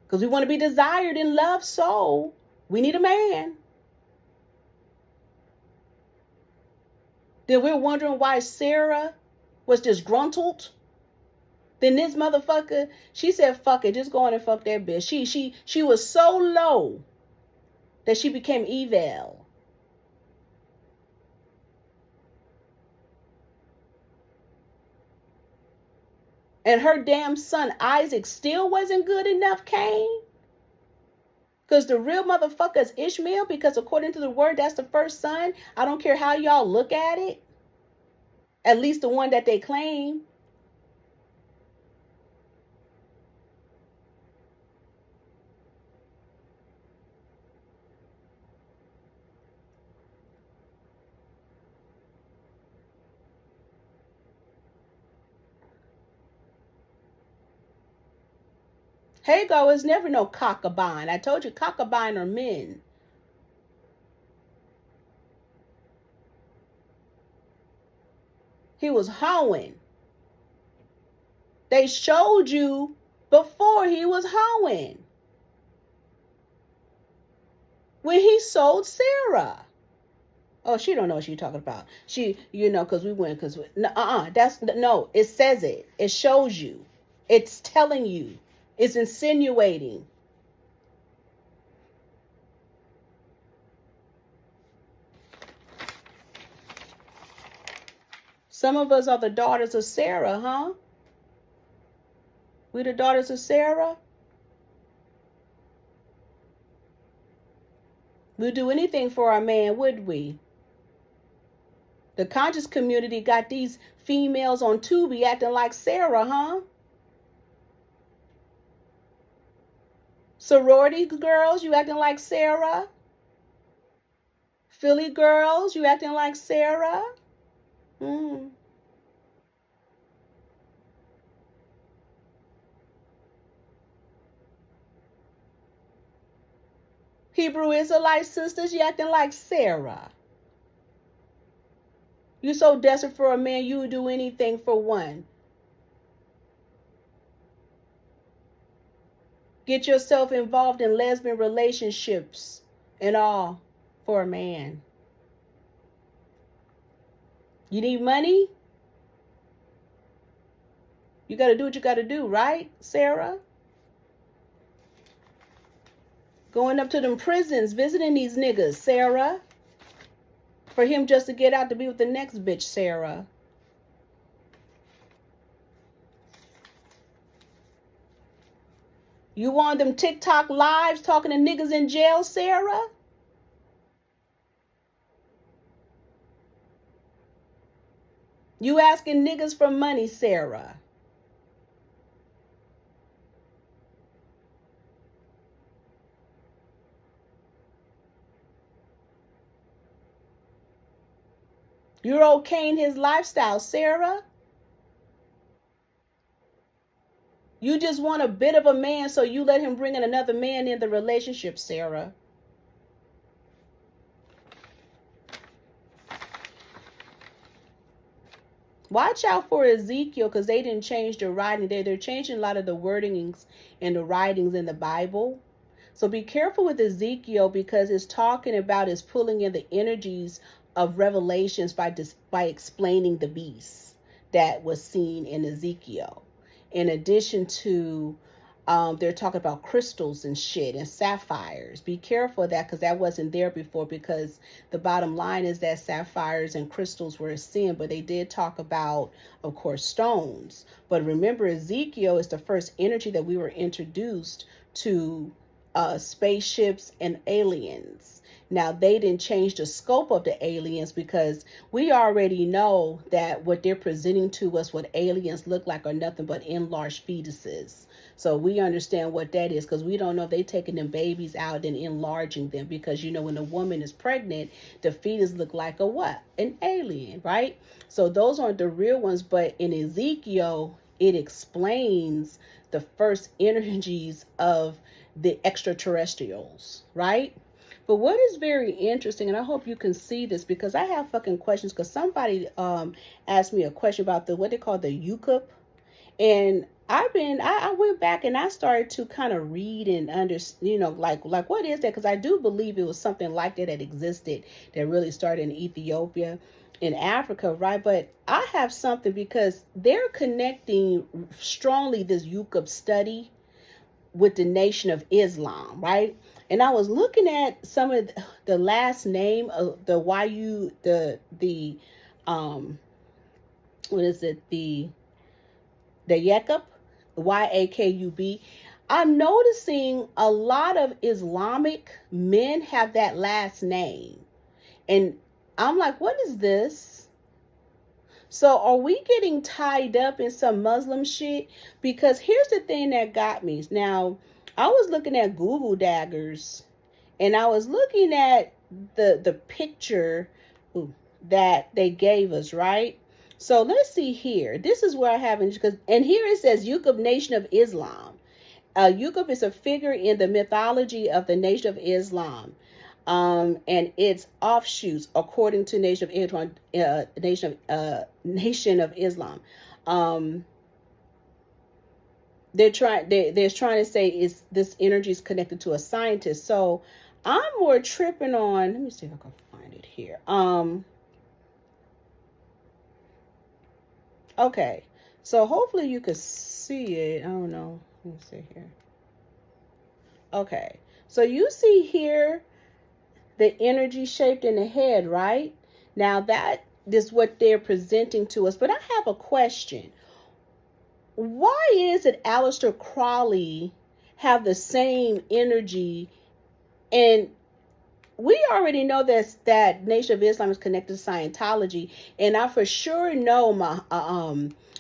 Because we want to be desired and loved, so we need a man. Then we're wondering why Sarah was disgruntled. Then this motherfucker, she said, fuck it, just go on and fuck that bitch. She was so low that she became evil. And her damn son Isaac still wasn't good enough, Cain. Because the real motherfucker is Ishmael, because according to the word, that's the first son. I don't care how y'all look at it. At least the one that they claim. Hagar was never no cockabine. I told you cockabine are men. He was hoeing. They showed you before he was hoeing. When he sold Sarah. Oh, she don't know what she's talking about. She, because we went, no, it says it. It shows you. It's telling you. It's insinuating. Some of us are the daughters of Sarah, huh? We the daughters of Sarah? We'd do anything for our man, would we? The conscious community got these females on Tubi acting like Sarah, huh? Sorority girls, you acting like Sarah? Philly girls, you acting like Sarah? Hebrew Israelite sisters, you acting like Sarah. You so desperate for a man, you would do anything for one. Get yourself involved in lesbian relationships and all for a man. You need money? You got to do what you got to do, right, Sarah? Going up to them prisons, visiting these niggas, Sarah. For him just to get out to be with the next bitch, Sarah. You want them TikTok lives talking to niggas in jail, Sarah? You asking niggas for money, Sarah. You're okaying his lifestyle, Sarah. You just want a bit of a man, so you let him bring in another man in the relationship, Sarah. Watch out for Ezekiel, because they didn't change the writing. They're changing a lot of the wordings and the writings in the Bible. So be careful with Ezekiel, because it's talking about is pulling in the energies of revelations by explaining the beast that was seen in Ezekiel. In addition to, they're talking about crystals and shit and sapphires. Be careful of that, because that wasn't there before, because the bottom line is that sapphires and crystals were a sin, but they did talk about, of course, stones. But remember, Ezekiel is the first energy that we were introduced to spaceships and aliens. Now, they didn't change the scope of the aliens because we already know that what they're presenting to us, what aliens look like, are nothing but enlarged fetuses. So we understand what that is, because we don't know if they're taking them babies out and enlarging them, because, you know, when a woman is pregnant, the fetus look like a what? An alien, right? So those aren't the real ones. But in Ezekiel, it explains the first energies of the extraterrestrials, right? But what is very interesting, and I hope you can see this, because I have fucking questions, because somebody asked me a question about the what they call the Yukup. And I went back and I started to kind of read and understand, you know, like what is that? Because I do believe it was something like that existed, that really started in Ethiopia, in Africa, right? But I have something, because they're connecting strongly this Yukup study with the Nation of Islam, right? And I was looking at some of the last name of the what is it? The Yakub, Yakub. I'm noticing a lot of Islamic men have that last name. And I'm like, what is this? So are we getting tied up in some Muslim shit? Because here's the thing that got me. Now, I was looking at Google daggers, and I was looking at the picture that they gave us, right? So let's see here. This is where I haven't, and here it says Yukup Nation of Islam. Yukup is a figure in the mythology of the Nation of Islam. And its offshoots, according to Nation of Islam, Nation of Islam. They're trying to say is this energy is connected to a scientist. So I'm more tripping on. Let me see if I can find it here. Okay, so hopefully you could see it. I don't know. Let me see here. Okay, so you see here the energy shaped in the head, right? Now that is what they're presenting to us. But I have a question. Why is it Aleister Crowley have the same energy? And we already know that Nation of Islam is connected to Scientology. And I for sure know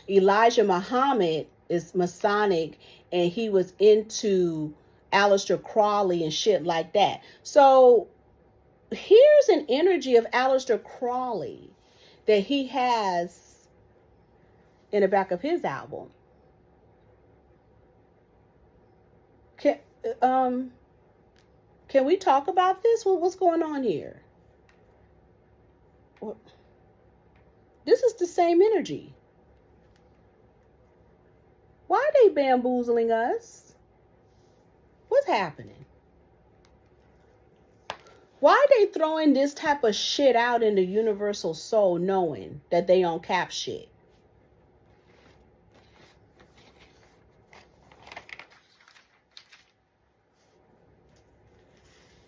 Elijah Muhammad is Masonic, and he was into Aleister Crowley and shit like that. So here's an energy of Aleister Crowley that he has in the back of his album. Can we talk about this? What's going on here? This is the same energy. Why are they bamboozling us? What's happening? Why are they throwing this type of shit out in the universal soul, knowing that they on cap shit?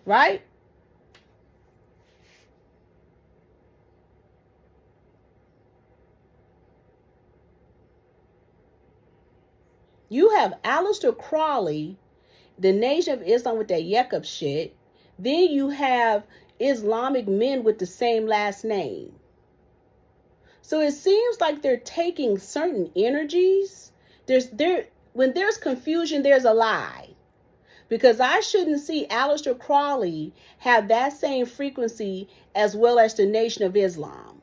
Right? You have Aleister Crowley, the Nation of Islam with that Yakub shit. Then you have Islamic men with the same last name. So it seems like they're taking certain energies. When there's confusion, there's a lie. Because I shouldn't see Aleister Crowley have that same frequency as well as the Nation of Islam.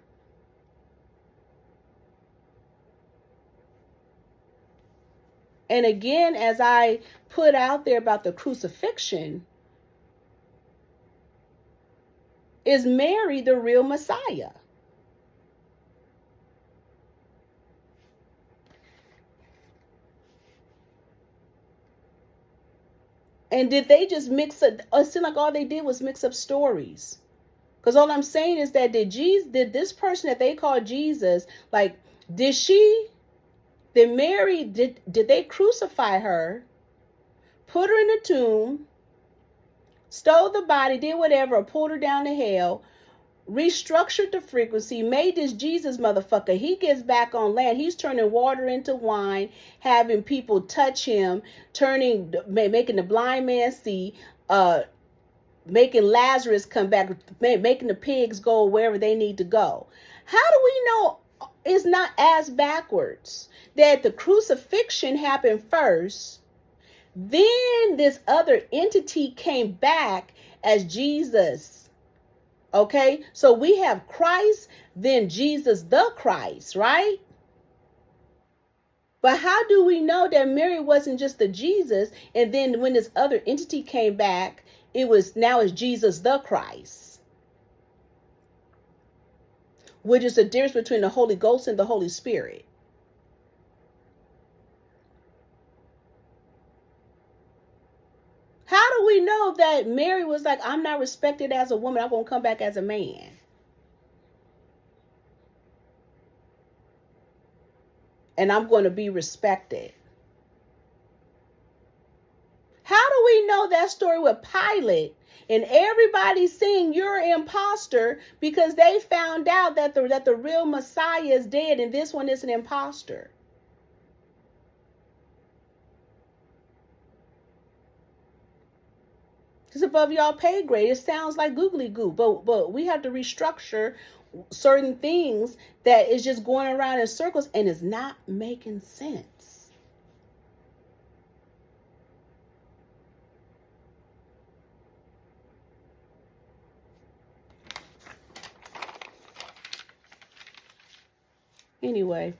And again, as I put out there about the crucifixion, is Mary the real Messiah? And did they just mix up? It seemed like all they did was mix up stories. Because all I'm saying is that did this person that they call Jesus, like, did Mary, did they crucify her, put her in a tomb, stole the body, did whatever, or pulled her down to hell, restructured the frequency, made this Jesus motherfucker. He gets back on land. He's turning water into wine, having people touch him, making the blind man see, making Lazarus come back, making the pigs go wherever they need to go. How do we know it's not as backwards? That the crucifixion happened first, then this other entity came back as Jesus. Okay, so we have Christ, then Jesus the Christ, right? But how do we know that Mary wasn't just the Jesus, and then when this other entity came back, now it's Jesus the Christ? Which is the difference between the Holy Ghost and the Holy Spirit. How do we know that Mary was like, I'm not respected as a woman, I'm going to come back as a man? And I'm going to be respected. How do we know that story with Pilate and everybody saying you're an imposter because they found out that the real Messiah is dead and this one is an imposter? It's above y'all pay grade. It sounds like googly goo, but we have to restructure certain things that is just going around in circles and is not making sense. Anyway.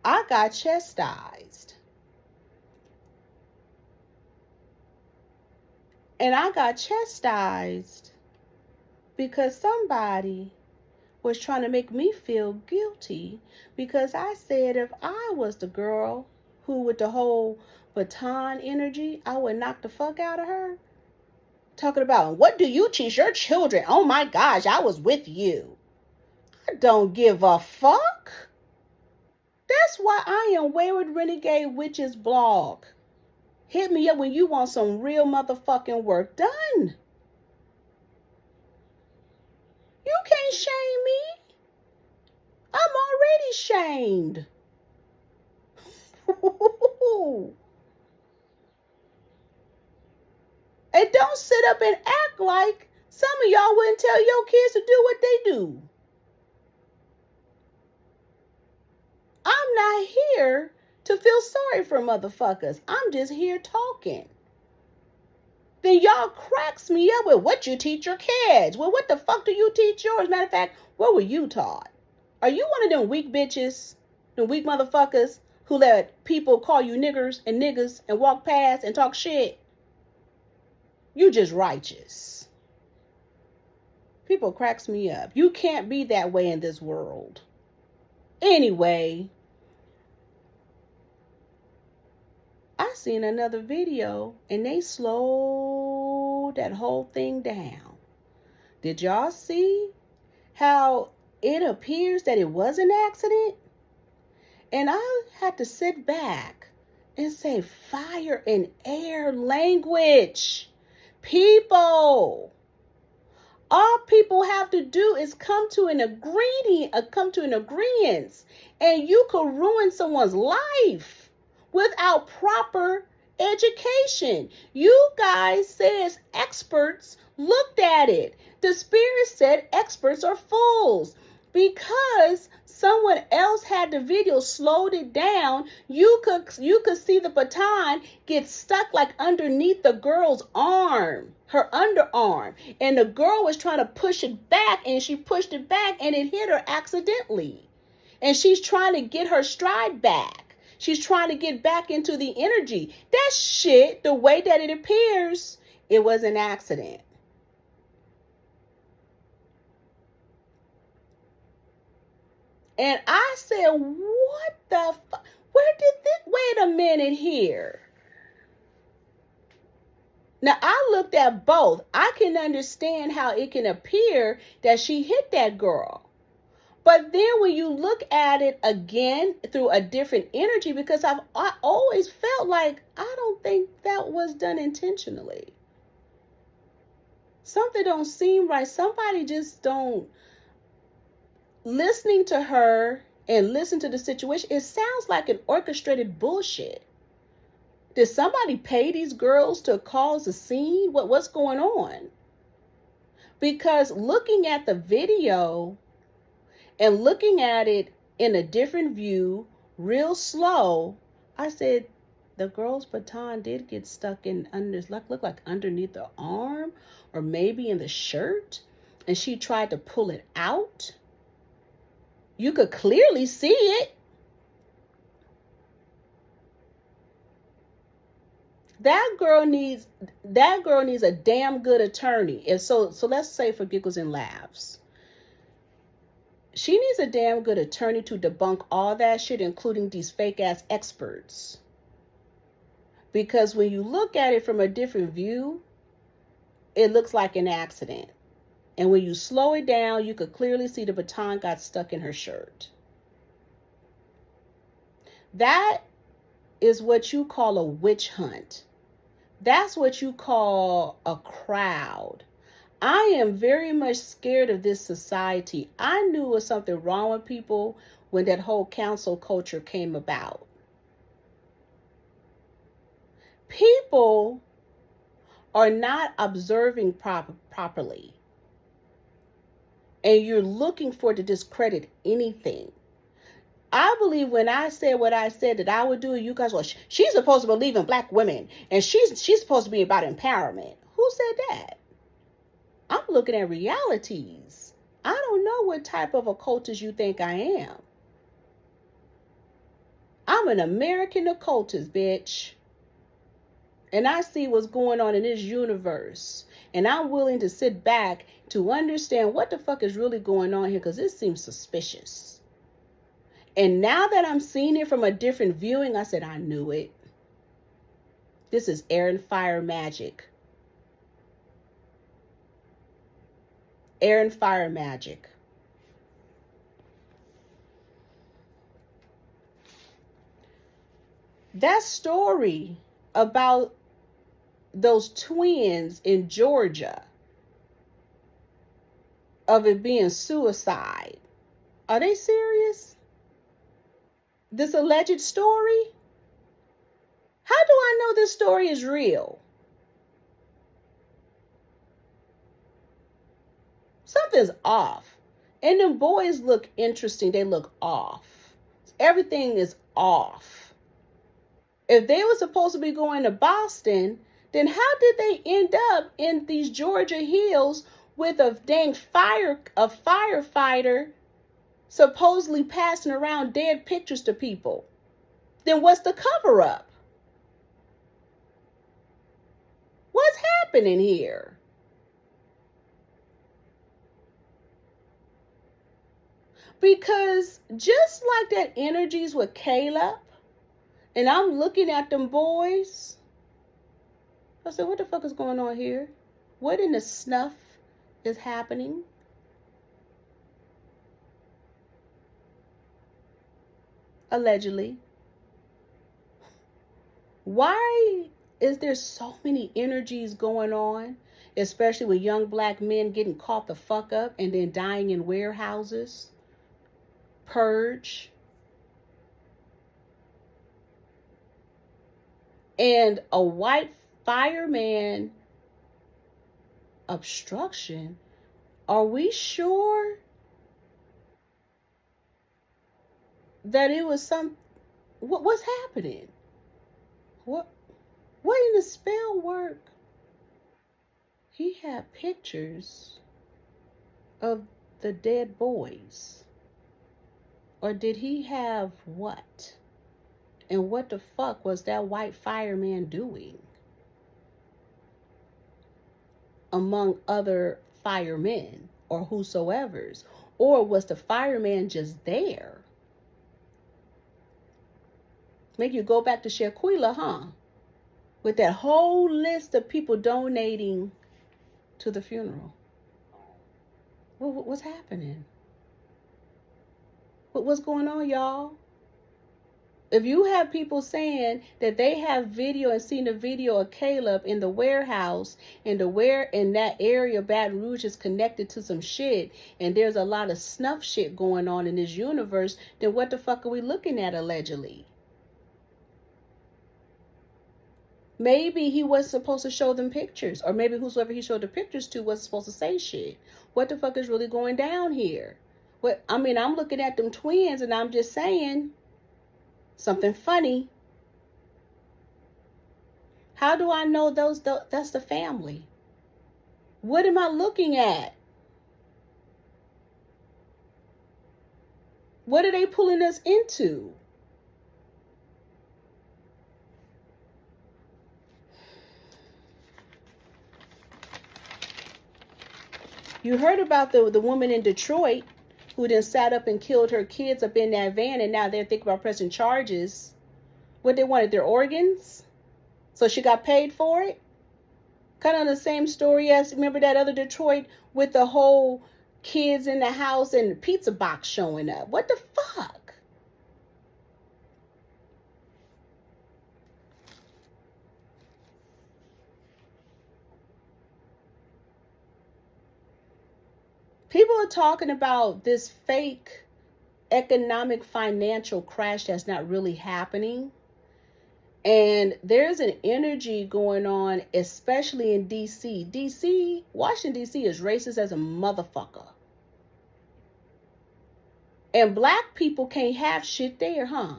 I got chastised. And I got chastised because somebody was trying to make me feel guilty because I said if I was the girl who with the whole baton energy, I would knock the fuck out of her. Talking about, what do you teach your children? Oh my gosh, I was with you. I don't give a fuck. That's why I am Wayward Renegade Witches blog. Hit me up when you want some real motherfucking work done. You can't shame me. I'm already shamed. And don't sit up and act like some of y'all wouldn't tell your kids to do what they do. I'm not here to feel sorry for motherfuckers. I'm just here talking. Then y'all cracks me up with what you teach your kids. Well, what the fuck do you teach yours? Matter of fact, what were you taught? Are you one of them weak bitches, them weak motherfuckers who let people call you niggers and walk past and talk shit? You just righteous. People cracks me up. You can't be that way in this world. Anyway, I seen another video and they slowed that whole thing down. Did y'all see how it appears that it was an accident? And I had to sit back and say, fire and air language. People. All people have to do is come to an agreement, and you could ruin someone's life without proper education. You guys says experts looked at it. The spirit said experts are fools. Because someone else had the video, slowed it down, you could see the baton get stuck like underneath the girl's arm, her underarm. And the girl was trying to push it back, and she pushed it back, and it hit her accidentally. And she's trying to get her stride back. She's trying to get back into the energy. That shit, the way that it appears, it was an accident. And I said, what the fuck? Where did this? Wait a minute here. Now, I looked at both. I can understand how it can appear that she hit that girl. But then when you look at it again through a different energy, because I always felt like I don't think that was done intentionally. Something don't seem right. Somebody just don't, listening to her and listen to the situation, it sounds like an orchestrated bullshit. Did somebody pay these girls to cause a scene? What's going on? Because looking at the video and looking at it in a different view, real slow, I said the girl's baton did get stuck in under, look like underneath the arm or maybe in the shirt, and she tried to pull it out. You could clearly see it. That girl needs a damn good attorney. And so let's say for giggles and laughs, she needs a damn good attorney to debunk all that shit, including these fake ass experts. Because when you look at it from a different view, it looks like an accident. And when you slow it down, you could clearly see the baton got stuck in her shirt. That is what you call a witch hunt. That's what you call a crowd. I am very much scared of this society. I knew there was something wrong with people when that whole council culture came about. People are not observing properly. And you're looking for to discredit anything. I believe when I said what I said that I would do, you guys, well, she's supposed to believe in black women and she's supposed to be about empowerment. Who said that? I'm looking at realities. I don't know what type of occultist you think I am. I'm an American occultist, bitch. And I see what's going on in this universe. And I'm willing to sit back to understand what the fuck is really going on here, because it seems suspicious. And now that I'm seeing it from a different viewing, I said, I knew it. This is air and fire magic. Air and fire magic. That story about those twins in Georgia, of it being suicide. Are they serious? This alleged story? How do I know this story is real? Something's off. And them boys look interesting. They look off. Everything is off. If they were supposed to be going to Boston, then how did they end up in these Georgia hills with a dang firefighter supposedly passing around dead pictures to people? Then what's the cover up? What's happening here? Because just like that energies with Caleb, and I'm looking at them boys, I said, what the fuck is going on here? What in the snuff is happening? Allegedly. Why is there so many energies going on, especially with young black men getting caught the fuck up and then dying in warehouses? Purge. And a white fireman obstruction. Are we sure that it was what's happening? What in the Spellwork? He had pictures of the dead boys. Or did he have what? And what the fuck was that white fireman doing among other firemen or whosoever's? Or was the fireman just there? Make you go back to Shaquilla, huh? with that whole list of people donating to the funeral. What's happening? What's going on, y'all? If you have people saying that they have video and seen a video of Caleb in the warehouse and in that area, Baton Rouge is connected to some shit, and there's a lot of snuff shit going on in this universe, then what the fuck are we looking at allegedly? Maybe he was supposed to show them pictures, or maybe whosoever he showed the pictures to was supposed to say shit. What the fuck is really going down here? I'm looking at them twins and I'm just saying something funny. How do I know that's the family? What am I looking at? What are they pulling us into? You heard about the woman in Detroit who then sat up and killed her kids up in that van, and now they're thinking about pressing charges. What they wanted, their organs? So she got paid for it? Kind of the same story as, remember that other Detroit with the whole kids in the house and the pizza box showing up? What the fuck? People are talking about this fake economic financial crash that's not really happening. And there's an energy going on, especially in DC. Washington, DC is racist as a motherfucker. And black people can't have shit there, huh?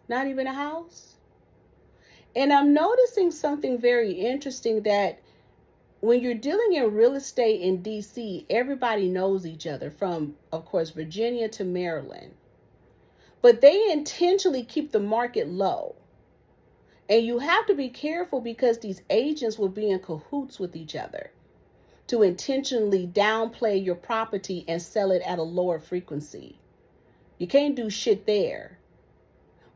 Not even a house. And I'm noticing something very interesting, that when you're dealing in real estate in DC, everybody knows each other, from, of course, Virginia to Maryland. But they intentionally keep the market low. And you have to be careful, because these agents will be in cahoots with each other to intentionally downplay your property and sell it at a lower frequency. You can't do shit there.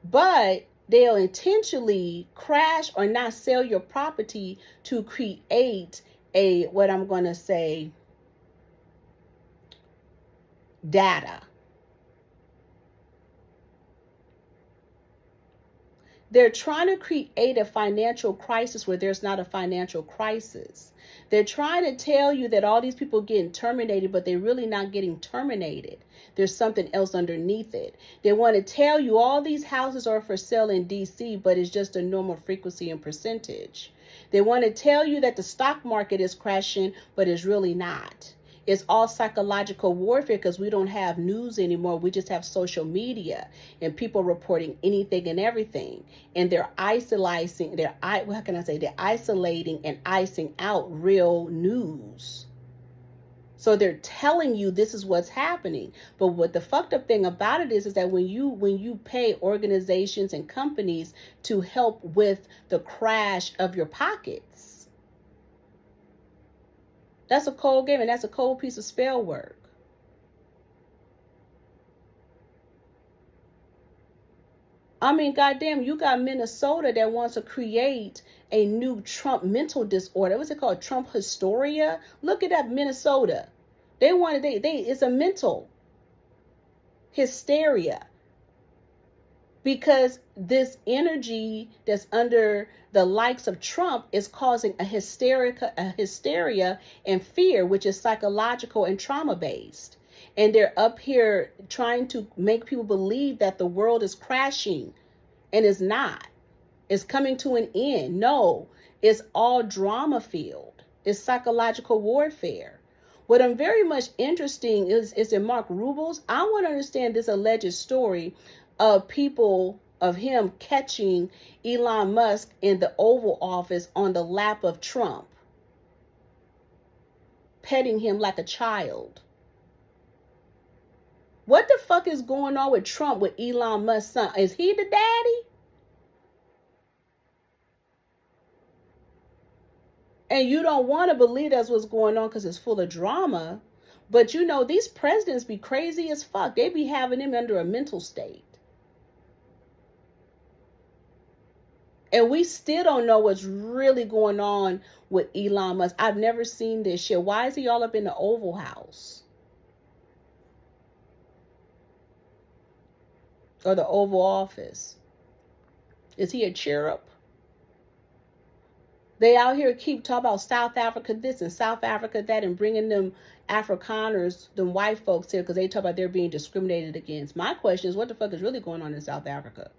But they'll intentionally crash or not sell your property to create what I'm going to say, data. They're trying to create a financial crisis where there's not a financial crisis. They're trying to tell you that all these people are getting terminated, but they're really not getting terminated. There's something else underneath it. They want to tell you all these houses are for sale in DC, but it's just a normal frequency and percentage. They want to tell you that the stock market is crashing, but it's really not. It's all psychological warfare, because we don't have news anymore. We just have social media and people reporting anything and everything. And they're isolating, they're isolating and icing out real news. So they're telling you this is what's happening. But what the fucked up thing about it is that when you pay organizations and companies to help with the crash of your pockets, that's a cold game, and that's a cold piece of spell work. I mean, goddamn, you got Minnesota that wants to create a new Trump mental disorder. What's it called? Trump hysteria? Look it up, Minnesota. It's a mental hysteria. Because this energy that's under the likes of Trump is causing a hysteria and fear, which is psychological and trauma-based. And they're up here trying to make people believe that the world is crashing, and it's not. It's coming to an end. No, it's all drama-filled. It's psychological warfare. What I'm very much interested is in Mark Rubles. I want to understand this alleged story of people, of him catching Elon Musk in the Oval Office on the lap of Trump, petting him like a child. What the fuck is going on with Trump with Elon Musk's son? Is he the daddy? And you don't want to believe that's what's going on because it's full of drama. But you know, these presidents be crazy as fuck. They be having him under a mental state. And we still don't know what's really going on with Elon Musk. I've never seen this shit. Why is he all up in the Oval House? Or the Oval Office? Is he a cherub? They out here keep talking about South Africa this and South Africa that and bringing them Afrikaners, them white folks here because they talk about they're being discriminated against. My question is, what the fuck is really going on in South Africa?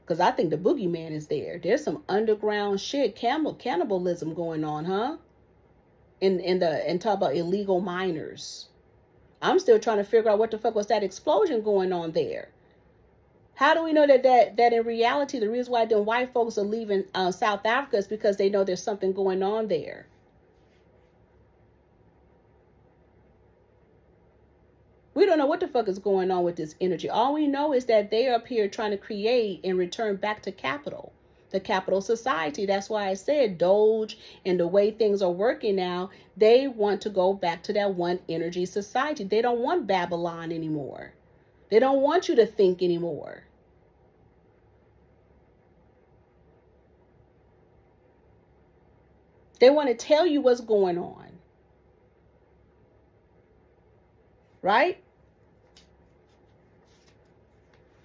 Because I think the boogeyman is there. There's some underground shit, cannibalism going on, huh? And talk about illegal miners. I'm still trying to figure out what the fuck was that explosion going on there. How do we know that in reality the reason why them white folks are leaving South Africa is because they know there's something going on there? We don't know what the fuck is going on with this energy. All we know is that they're up here trying to create and return back to capital, the capital society. That's why I said Doge and the way things are working now, they want to go back to that one energy society. They don't want Babylon anymore. They don't want you to think anymore. They want to tell you what's going on. Right?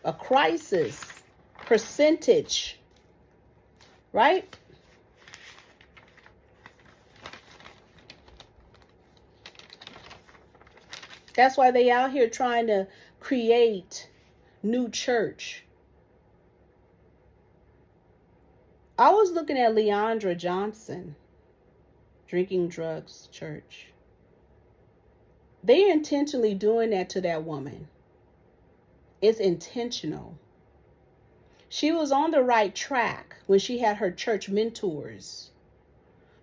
A crisis, percentage, right? That's why they out here trying to create new church. I was looking at Leandra Johnson, drinking drugs church. They're intentionally doing that to that woman. It's intentional. She was on the right track when she had her church mentors.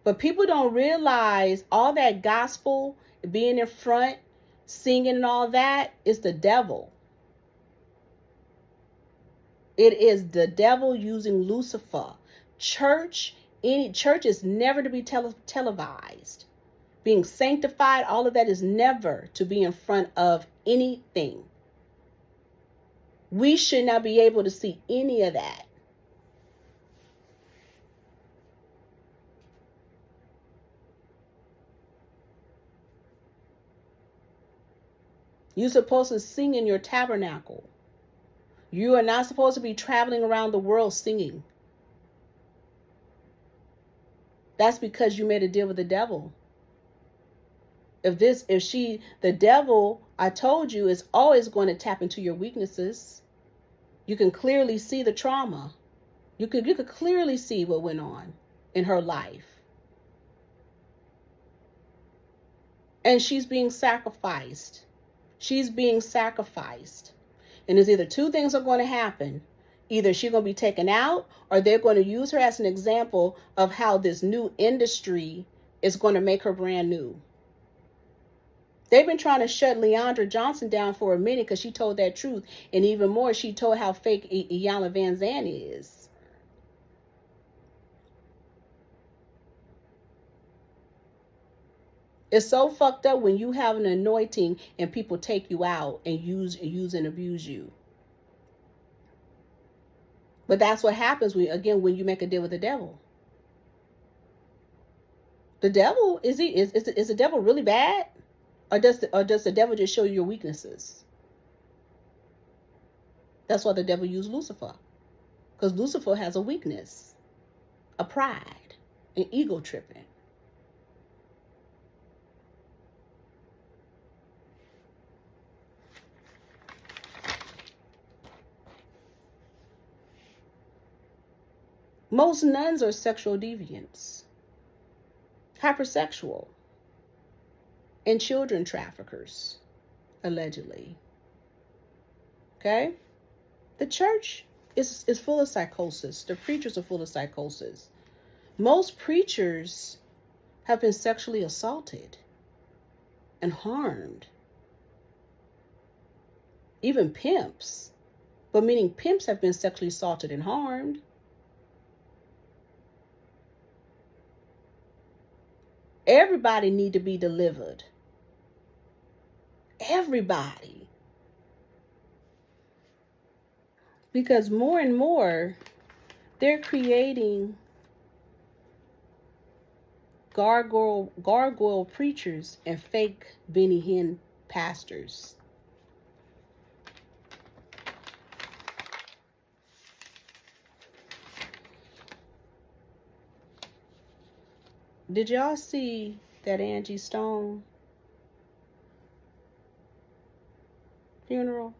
But people don't realize all that gospel, being in front, singing and all that is the devil. It is the devil using Lucifer. Any church is never to be televised. Being sanctified, all of that is never to be in front of anything. We should not be able to see any of that. You're supposed to sing in your tabernacle. You are not supposed to be traveling around the world singing. That's because you made a deal with the devil. The devil, I told you, is always going to tap into your weaknesses. You can clearly see the trauma. You could clearly see what went on in her life. And she's being sacrificed. She's being sacrificed. And there's either two things are going to happen. Either she's going to be taken out, or they're going to use her as an example of how this new industry is going to make her brand new. They've been trying to shut Leandra Johnson down for a minute because she told that truth. And even more, she told how fake Iyanla Vanzant is. It's so fucked up when you have an anointing and people take you out and use and abuse you. But that's what happens when you make a deal with the devil. The devil, is the devil really bad? Or does the devil just show you your weaknesses? That's why the devil used Lucifer. Because Lucifer has a weakness, a pride, an ego tripping. Most nuns are sexual deviants, hypersexual, and children traffickers, allegedly. Okay? The church is full of psychosis. The preachers are full of psychosis. Most preachers have been sexually assaulted and harmed. Even pimps. But meaning pimps have been sexually assaulted and harmed. Everybody need to be delivered. Everybody. Because more and more, they're creating gargoyle preachers and fake Benny Hinn pastors. Did y'all see that Angie Stone funeral?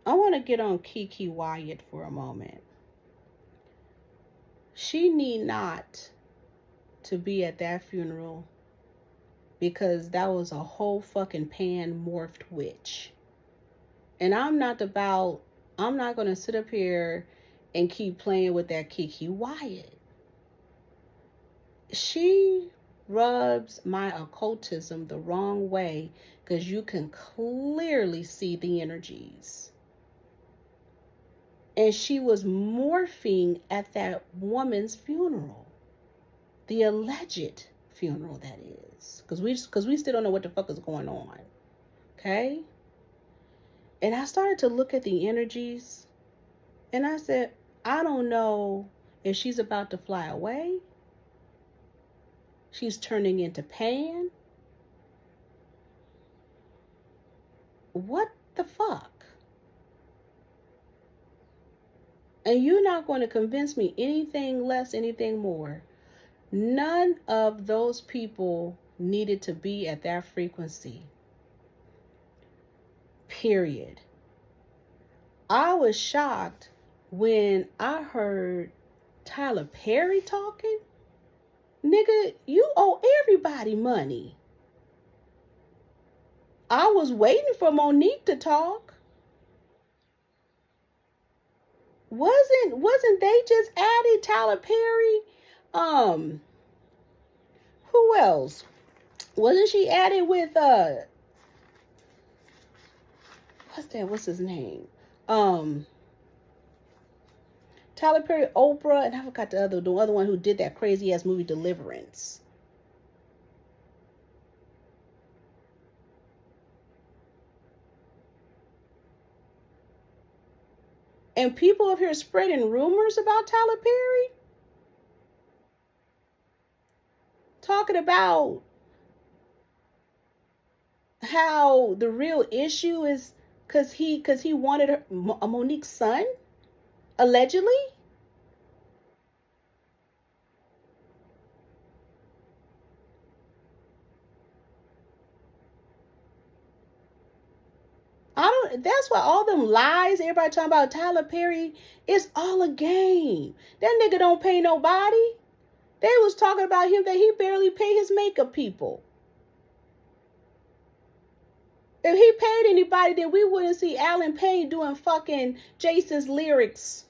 I want to get on KeKe Wyatt for a moment. She need not to be at that funeral because that was a whole fucking pan morphed witch. And I'm not going to sit up here and keep playing with that KeKe Wyatt. She rubs my occultism the wrong way because you can clearly see the energies. And she was morphing at that woman's funeral. The alleged funeral, that is. Because we still don't know what the fuck is going on. Okay? And I started to look at the energies. And I said, I don't know if she's about to fly away. She's turning into Pan. What the fuck? And you're not going to convince me anything less, anything more. None of those people needed to be at that frequency. Period. I was shocked when I heard Tyler Perry talking. Nigga, you owe everybody money. I was waiting for Monique to talk. Wasn't they just added Tyler Perry? Who else? Wasn't she added with what's his name? Tyler Perry, Oprah, and I forgot the other one who did that crazy ass movie Deliverance. And people up here spreading rumors about Tyler Perry. Talking about how the real issue is because he wanted Monique's son, allegedly. That's why all them lies, everybody talking about Tyler Perry, is all a game. That nigga don't pay nobody. They was talking about him that he barely pay his makeup people. If he paid anybody, then we wouldn't see Alan Payne doing fucking Jason's lyrics.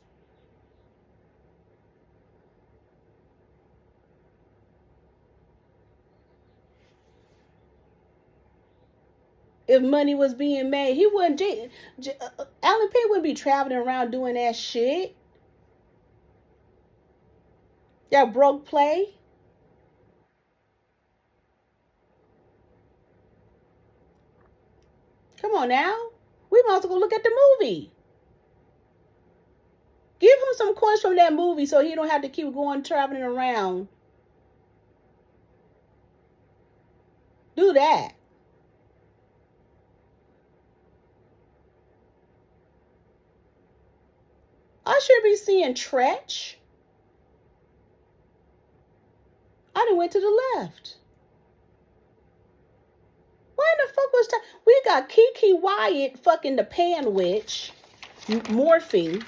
If money was being made, he wouldn't. Alan Payne wouldn't be traveling around doing that shit. That broke play. Come on now. We might as well go look at the movie. Give him some coins from that movie so he don't have to keep going traveling around. Do that. I should be seeing Tretch. I done went to the left. Why in the fuck was that? We got KeKe Wyatt fucking the Pan Witch morphing.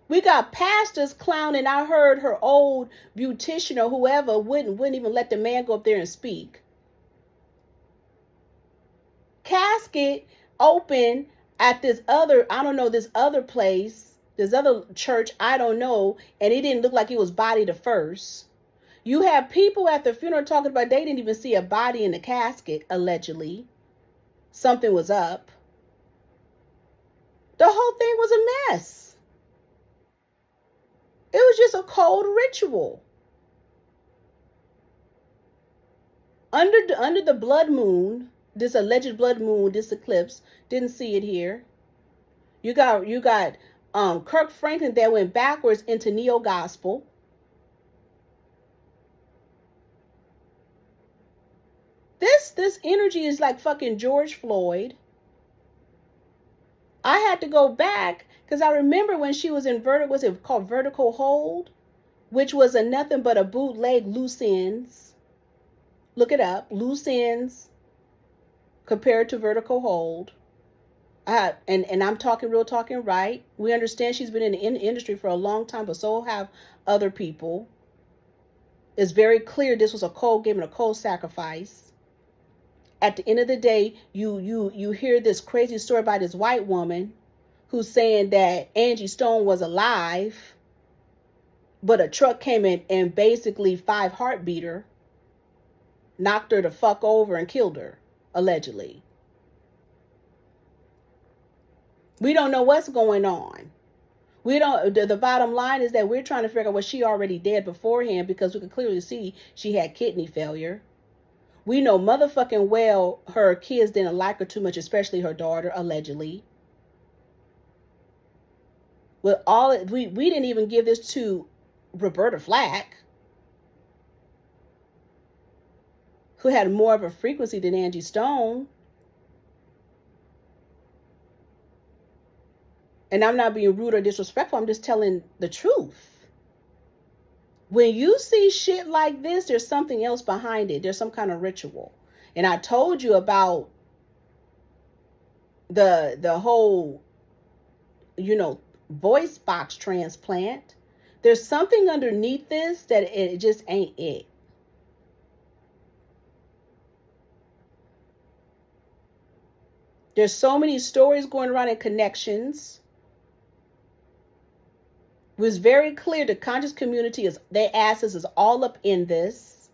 We got pastors clowning. I heard her old beautician or whoever wouldn't even let the man go up there and speak. Casket open at this other, I don't know, this other place, this other church, I don't know, and it didn't look like it was bodied at first. You have people at the funeral talking about they didn't even see a body in the casket, allegedly. Something was up. The whole thing was a mess. It was just a cold ritual. Under the blood moon, this alleged blood moon, this eclipse, didn't see it here. You got Kirk Franklin that went backwards into neo-gospel. This energy is like fucking George Floyd. I had to go back because I remember when she was in was it called Vertical Hold, which was nothing but a bootleg Loose Ends. Look it up, Loose Ends compared to Vertical Hold. And I'm talking right. We understand she's been in the industry for a long time, but so have other people. It's very clear this was a cold game and a cold sacrifice. At the end of the day, you hear this crazy story about this white woman who's saying that Angie Stone was alive, but a truck came in and basically 5 heartbeat her, knocked her the fuck over and killed her, allegedly. We don't know what's going on. We don't. The bottom line is that we're trying to figure out was she already dead beforehand, because we could clearly see she had kidney failure. We know motherfucking well her kids didn't like her too much, especially her daughter, allegedly. With all we didn't even give this to Roberta Flack, who had more of a frequency than Angie Stone. And I'm not being rude or disrespectful. I'm just telling the truth. When you see shit like this, there's something else behind it. There's some kind of ritual. And I told you about the whole, voice box transplant. There's something underneath this that it just ain't it. There's so many stories going around and connections. It was very clear the conscious community is, their asses is all up in this.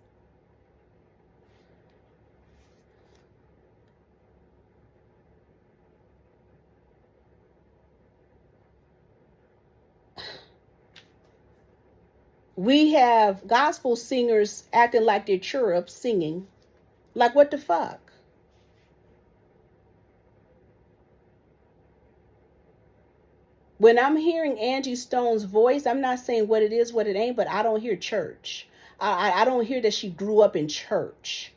We have gospel singers acting like they're cherubs singing. Like, what the fuck? When I'm hearing Angie Stone's voice, I'm not saying what it is, what it ain't, but I don't hear church. I don't hear that she grew up in church.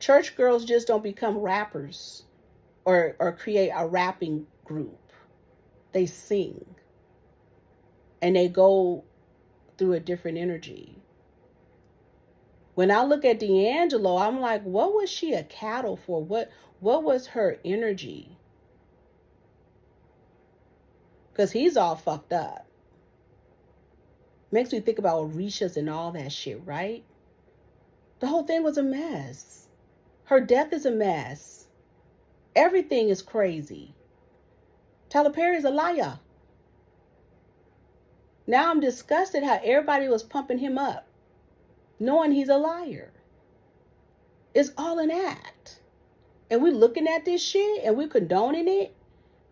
Church girls just don't become rappers or create a rapping group. They sing. And they go through a different energy. When I look at D'Angelo, I'm like, what was she a cattle for? What was her energy? Because he's all fucked up. Makes me think about Orishas and all that shit, right? The whole thing was a mess. Her death is a mess. Everything is crazy. Tyler Perry's a liar. Now I'm disgusted how everybody was pumping him up, knowing he's a liar. It's all an act. And we're looking at this shit and we're condoning it.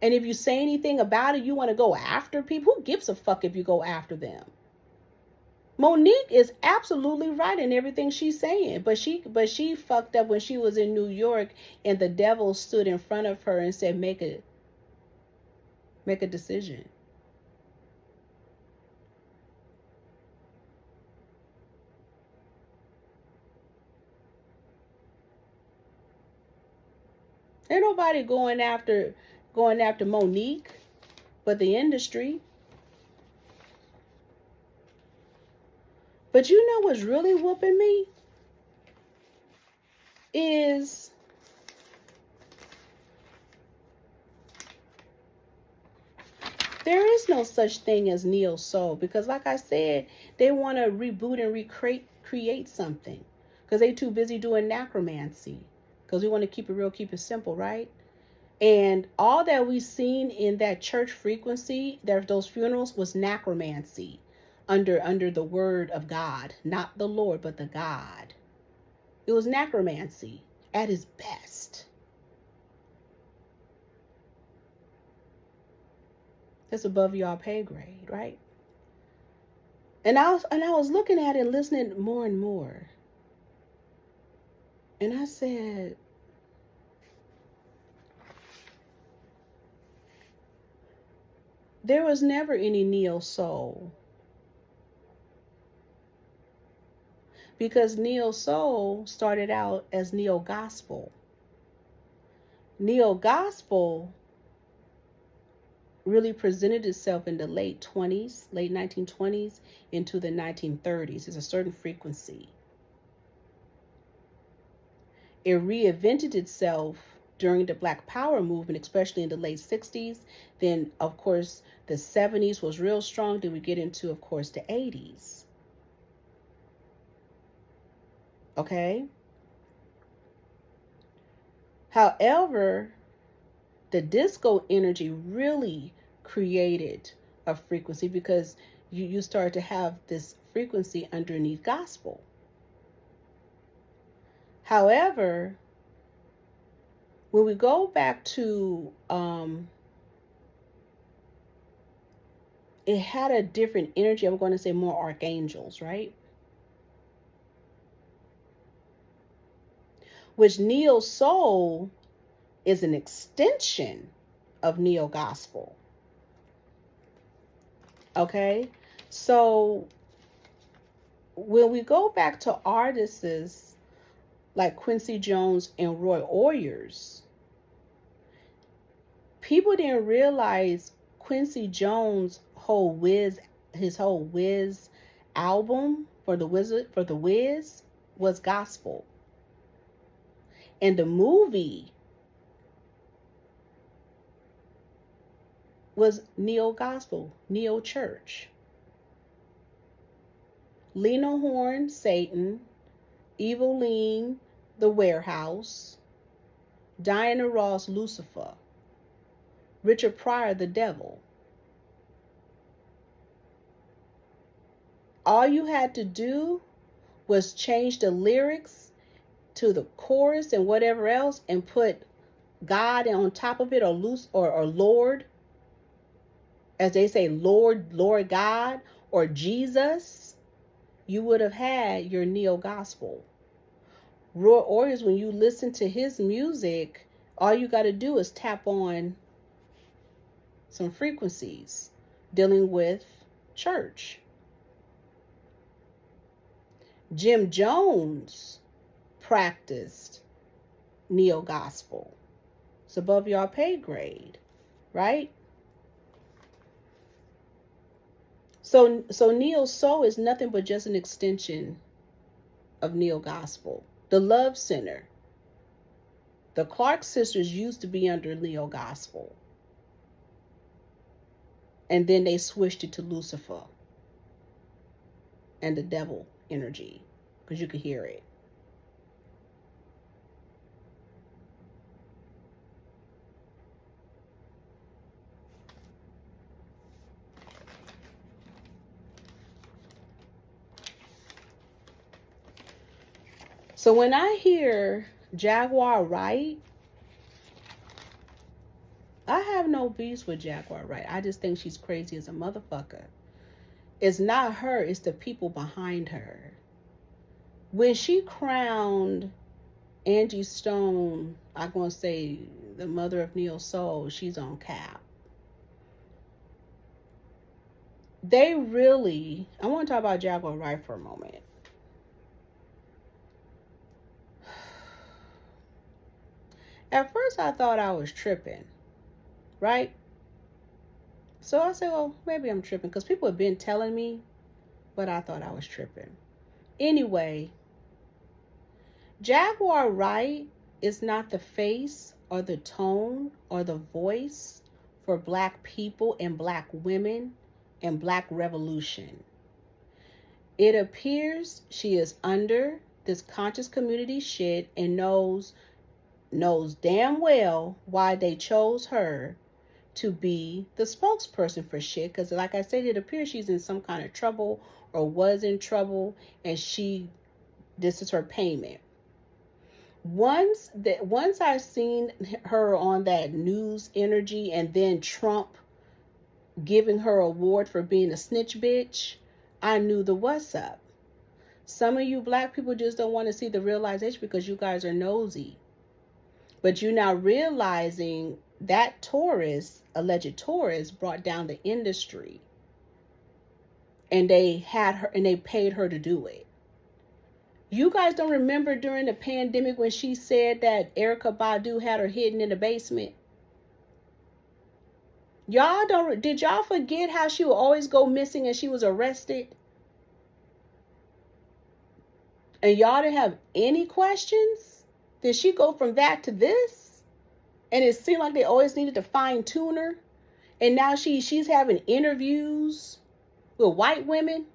And if you say anything about it, you want to go after people. Who gives a fuck if you go after them? Monique is absolutely right in everything she's saying. But she fucked up when she was in New York and the devil stood in front of her and said, make a decision. Ain't nobody going after Monique, but the industry. But you know what's really whooping me? Is there is no such thing as neo soul, because like I said, they want to reboot and create something because they too busy doing necromancy, because we want to keep it real, keep it simple, right? And all that we seen in that church frequency, those funerals, was necromancy under the word of God, not the Lord, but the God. It was necromancy at its best. That's above y'all pay grade, right? And I was looking at it and listening more and more. And I said, there was never any neo-soul. Because neo-soul started out as neo-gospel. Neo-gospel really presented itself in the late 1920s into the 1930s. It's a certain frequency. It reinvented itself during the Black Power movement, especially in the late 60s. Then, of course, the 70s was real strong. Then we get into, of course, the 80s. Okay? However, the disco energy really created a frequency because you start to have this frequency underneath gospel. However, when we go back to it had a different energy. I'm going to say more archangels, right? Which neo soul is an extension of neo gospel. Okay, so when we go back to artists like Quincy Jones and Roy Ayers, people didn't realize Quincy Jones' his whole Wiz album for the Wiz was gospel, and the movie was neo-gospel, neo-church. Lena Horne, Satan, Eveline, the Warehouse, Diana Ross, Lucifer, Richard Pryor, the devil. All you had to do was change the lyrics to the chorus and whatever else and put God on top of it, or Lord, as they say, Lord God, or Jesus, you would have had your neo-gospel. Roy Ayers, when you listen to his music, all you got to do is tap on some frequencies dealing with church. Jim Jones practiced neo-gospel. It's above your pay grade, right? So neo-soul is nothing but just an extension of neo-gospel. The Love Center, the Clark sisters used to be under neo-gospel. And then they switched it to Lucifer and the devil energy, because you could hear it. So when I hear Jaguar Wright, I have no beef with Jaguar Wright. I just think she's crazy as a motherfucker. It's not her, it's the people behind her. When she crowned Angie Stone, I'm going to say the mother of Neo Soul, she's on cap. They really, I want to talk about Jaguar Wright for a moment. At first I thought I was tripping, right? So I said, well, maybe I'm tripping, because people have been telling me, but I thought I was tripping. Anyway, Jaguar Wright is not the face or the tone or the voice for Black people and Black women and Black revolution. It appears she is under this conscious community shit and knows damn well why they chose her to be the spokesperson for shit. Because like I said, it appears she's in some kind of trouble or was in trouble, and this is her payment. Once I seen her on that news energy, and then Trump giving her award for being a snitch bitch, I knew the what's up. Some of you black people just don't want to see the realization because you guys are nosy. But you're now realizing that Taurus, alleged Taurus, brought down the industry. And they had her, and they paid her to do it. You guys don't remember during the pandemic when she said that Erykah Badu had her hidden in the basement? Did y'all forget how she would always go missing and she was arrested? And y'all didn't have any questions? Did she go from that to this? And it seemed like they always needed to fine tune her. And now she's having interviews with white women.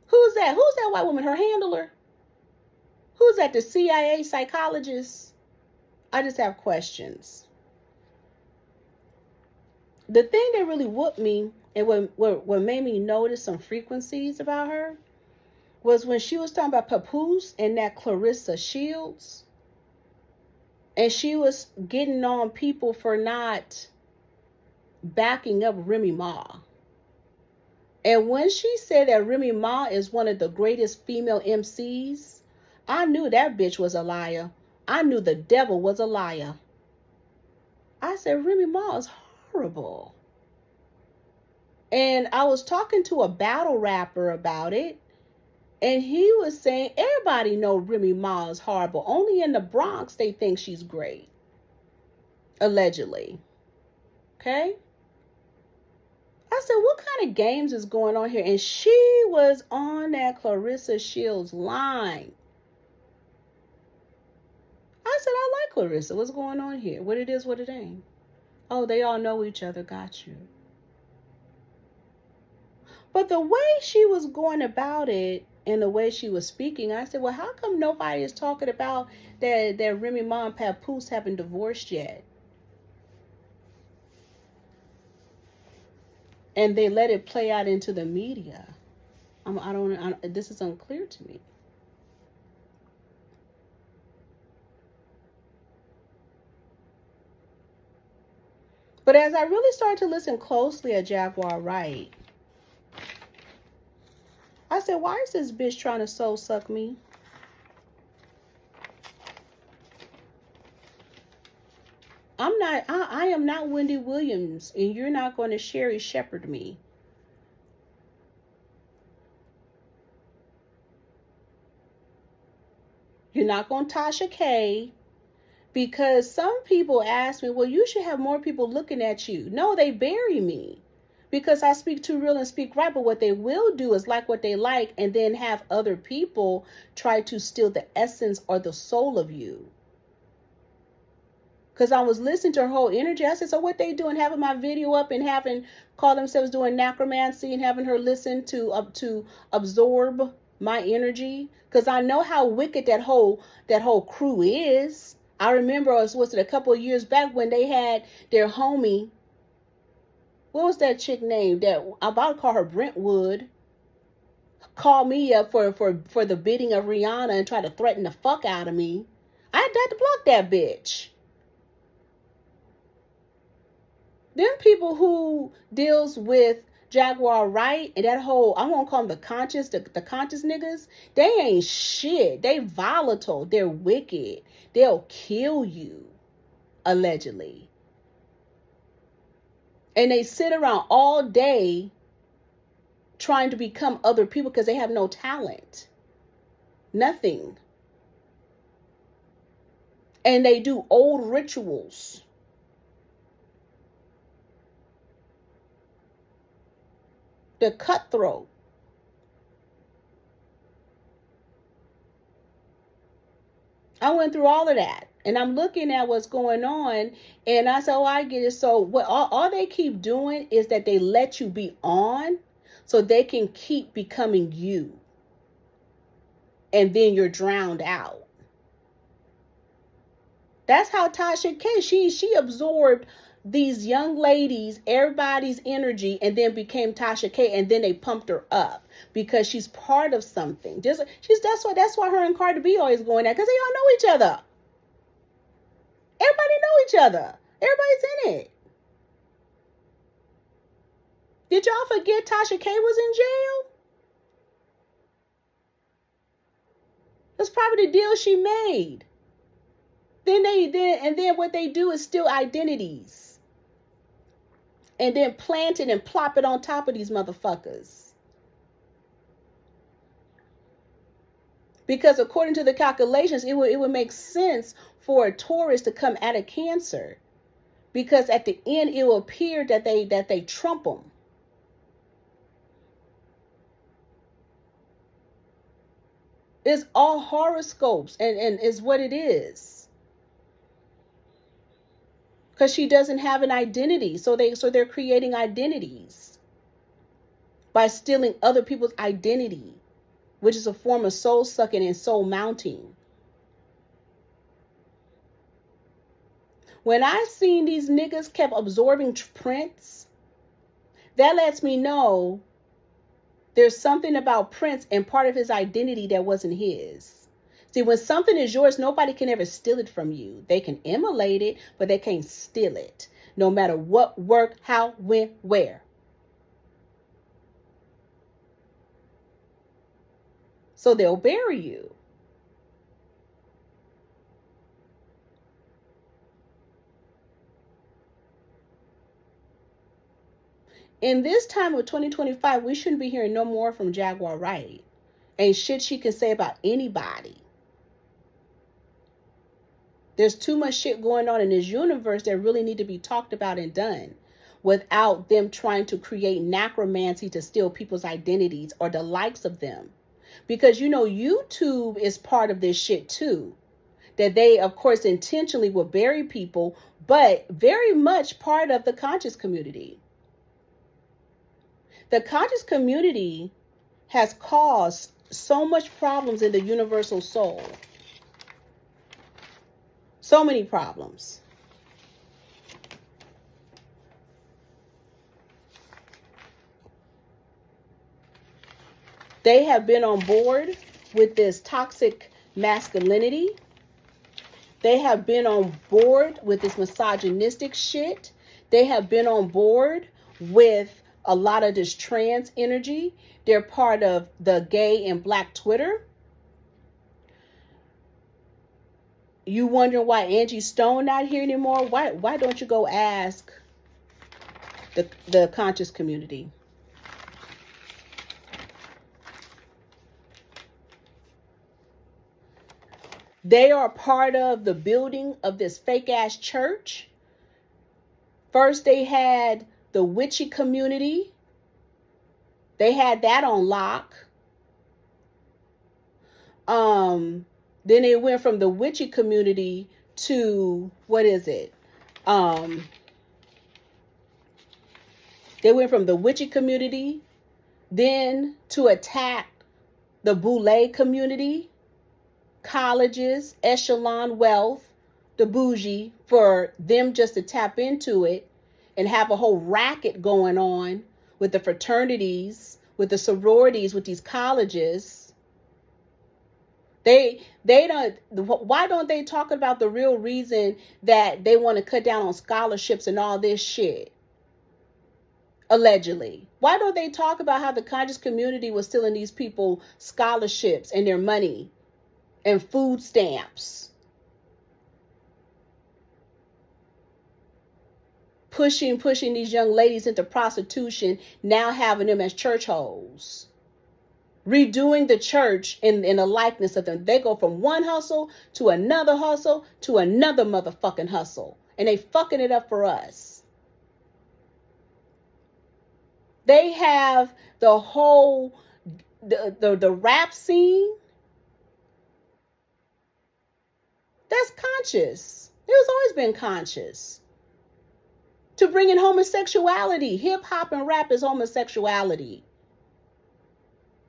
Who's that? Who's that white woman? Her handler? Who's that? The CIA psychologist? I just have questions. The thing that really whooped me and what made me notice some frequencies about her was when she was talking about Papoose and that Clarissa Shields. And she was getting on people for not backing up Remy Ma. And when she said that Remy Ma is one of the greatest female MCs, I knew that bitch was a liar. I knew the devil was a liar. I said, Remy Ma is horrible. And I was talking to a battle rapper about it. And he was saying, everybody know Remy Ma is horrible. Only in the Bronx they think she's great. Allegedly. Okay? I said, what kind of games is going on here? And she was on that Clarissa Shields line. I said, I like Clarissa. What's going on here? What it is, what it ain't. Oh, they all know each other. Got you. But the way she was going about it and the way she was speaking, I said, well, how come nobody is talking about that Remy Ma and Papoose haven't divorced yet? And they let it play out into the media. This is unclear to me. But as I really started to listen closely at Jaguar Wright, I said, why is this bitch trying to soul suck me? I am not Wendy Williams, and you're not going to Sherry Shepherd me. You're not going to Tasha K. Because some people ask me, well, you should have more people looking at you. No, they bury me. Because I speak too real and speak right. But what they will do is like what they like and then have other people try to steal the essence or the soul of you. Because I was listening to her whole energy. I said, so what they doing, having my video up and having call themselves doing necromancy and having her listen to absorb my energy? Because I know how wicked that whole crew is. I remember was it a couple of years back when they had their homie. What was that chick name? That I'm about to call her Brentwood. Call me up for the bidding of Rihanna and try to threaten the fuck out of me. I had to block that bitch. Them people who deals with Jaguar Wright and that whole, I won't call them the conscious niggas. They ain't shit. They volatile. They're wicked. They'll kill you, allegedly. And they sit around all day trying to become other people because they have no talent. Nothing. And they do old rituals. The cutthroat. I went through all of that. And I'm looking at what's going on. And I said, oh, I get it. So what all they keep doing is that they let you be on so they can keep becoming you. And then you're drowned out. That's how Tasha K, she absorbed these young ladies, everybody's energy, and then became Tasha K, and then they pumped her up because she's part of something. That's why her and Cardi B always going at, because they all know each other. Everybody know each other. Everybody's in it. Did y'all forget Tasha K was in jail? That's probably the deal she made. Then what they do is steal identities. And then plant it and plop it on top of these motherfuckers. Because according to the calculations, it would make sense for a Taurus to come out of Cancer. Because at the end, it will appear that they trump them. It's all horoscopes and is what it is. Because she doesn't have an identity. So they're creating identities by stealing other people's identity, which is a form of soul sucking and soul mounting. When I seen these niggas kept absorbing Prince, that lets me know there's something about Prince and part of his identity that wasn't his. See, when something is yours, nobody can ever steal it from you. They can emulate it, but they can't steal it. No matter what, work, how, when, where. So they'll bury you. In this time of 2025, we shouldn't be hearing no more from Jaguar Wright. Ain't shit she can say about anybody. There's too much shit going on in this universe that really need to be talked about and done without them trying to create necromancy to steal people's identities or the likes of them. Because, you know, YouTube is part of this shit too. That they, of course, intentionally will bury people, but very much part of the conscious community. The conscious community has caused so much problems in the universal soul. So many problems. They have been on board with this toxic masculinity. They have been on board with this misogynistic shit. They have been on board with a lot of this trans energy. They're part of the gay and black Twitter. You wondering why Angie Stone not here anymore? Why don't you go ask the conscious community? They are part of the building of this fake ass church. First they had the witchy community. They had that on lock. Then it went from the witchy community to, what is it? They went from the witchy community then to attack the boule community, colleges, echelon wealth, the bougie, for them just to tap into it and have a whole racket going on with the fraternities, with the sororities, with these colleges. They don't, why don't they talk about the real reason that they want to cut down on scholarships and all this shit? Allegedly. Why don't they talk about how the conscious community was stealing these people scholarships and their money and food stamps? Pushing these young ladies into prostitution, now having them as church hoes. Redoing the church in the likeness of them. They go from one hustle to another motherfucking hustle. And they fucking it up for us. They have the whole, the rap scene. That's conscious. It's always been conscious. To bring in homosexuality. Hip hop and rap is homosexuality.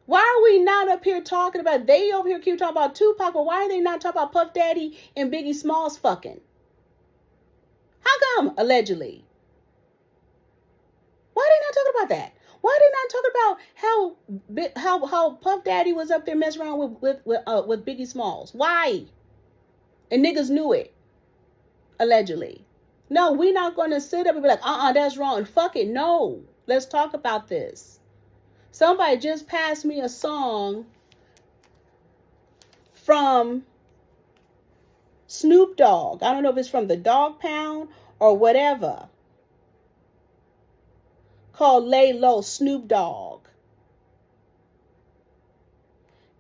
Why are we not up here talking about, they over here keep talking about Tupac, but why are they not talking about Puff Daddy and Biggie Smalls fucking? How come, allegedly? Why are they not talking about that? Why are they not talking about how Puff Daddy was up there messing around with Biggie Smalls? Why? And niggas knew it, allegedly. No, we're not going to sit up and be like, that's wrong. Fuck it. No, let's talk about this. Somebody just passed me a song from Snoop Dogg. I don't know if it's from the Dog Pound or whatever. Called Lay Low, Snoop Dogg.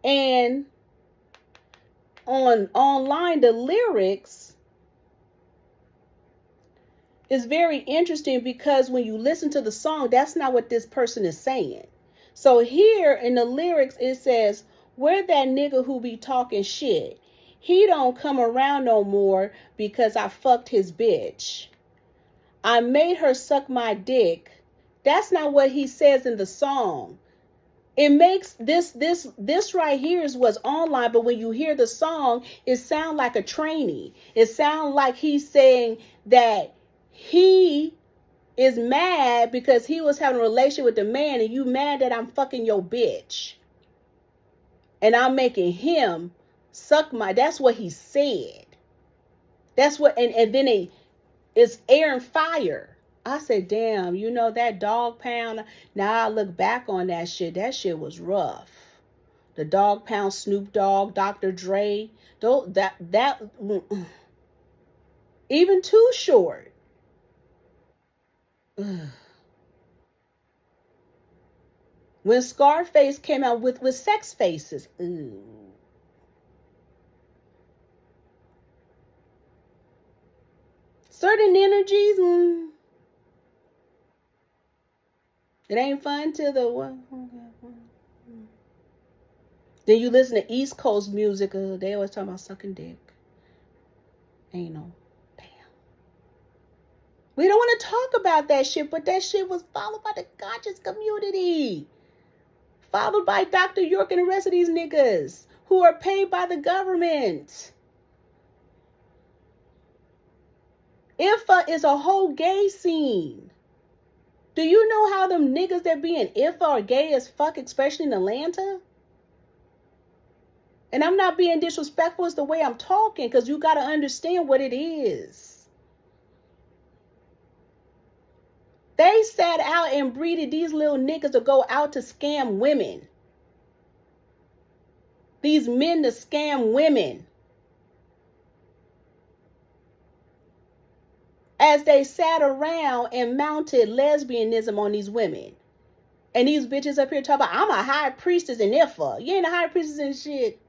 And online, the lyrics is very interesting because when you listen to the song, that's not what this person is saying. So here in the lyrics, it says, where that nigga who be talking shit? He don't come around no more because I fucked his bitch. I made her suck my dick. That's not what he says in the song. It makes this right here is what's online, but when you hear the song, it sounds like a trainee. It sounds like he's saying that he is mad because he was having a relationship with the man, and you mad that I'm fucking your bitch. And I'm making him suck my, that's what he said. That's what, and then it's air and fire. I said, damn, you know that Dog Pound. Now I look back on that shit. That shit was rough. The Dog Pound, Snoop Dogg, Dr. Dre. That even Too Short. When Scarface came out with Sex Faces. Ooh. Certain energies. It ain't fun till the. Then you listen to East Coast music. They always talk about sucking dick. Ain't no. Damn. We don't want to talk about that shit, but that shit was followed by the conscious community. Followed by Dr. York and the rest of these niggas who are paid by the government. IFA is a whole gay scene. Do you know how them niggas that be in IFA are gay as fuck, especially in Atlanta? And I'm not being disrespectful, it's the way I'm talking, because you got to understand what it is. They sat out and breeded these little niggas to go out to scam women. These men to scam women. As they sat around and mounted lesbianism on these women. And these bitches up here talking about, I'm a high priestess in IFA. You ain't a high priestess in shit.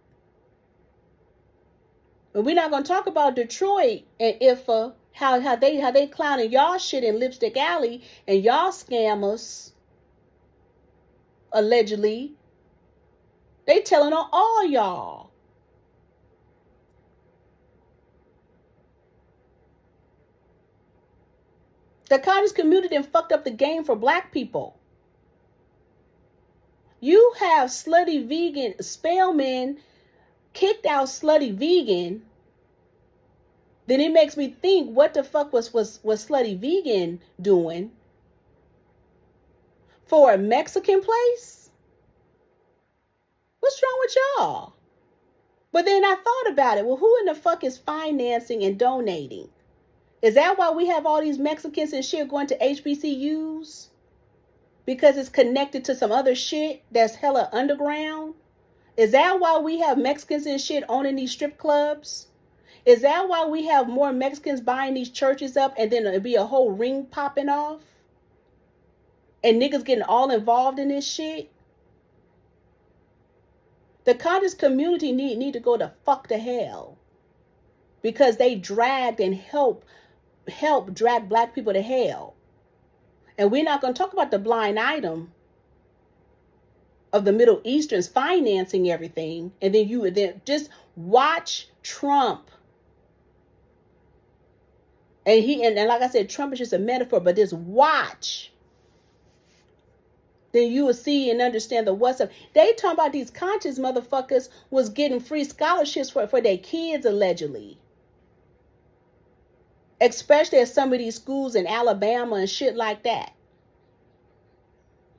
But we're not going to talk about Detroit and IFA, how they clowning y'all shit in Lipstick Alley and y'all scammers, allegedly. They telling on all y'all. The conscious community done fucked up the game for black people. You have slutty vegan, Spellman kicked out slutty vegan. Then it makes me think, what the fuck was slutty vegan doing for a Mexican place? What's wrong with y'all? But then I thought about it. Well, who in the fuck is financing and donating? Is that why we have all these Mexicans and shit going to HBCUs? Because it's connected to some other shit that's hella underground? Is that why we have Mexicans and shit owning these strip clubs? Is that why we have more Mexicans buying these churches up and then it'll be a whole ring popping off? And niggas getting all involved in this shit? The conscious community need to go the fuck to hell. Because they dragged and help drag black people to hell. And we're not going to talk about the blind item of the Middle Easterns financing everything. And then just watch Trump. And like I said, Trump is just a metaphor, but just watch. Then you will see and understand the what's up. They talking about these conscious motherfuckers was getting free scholarships for their kids, allegedly. Especially at some of these schools in Alabama and shit like that.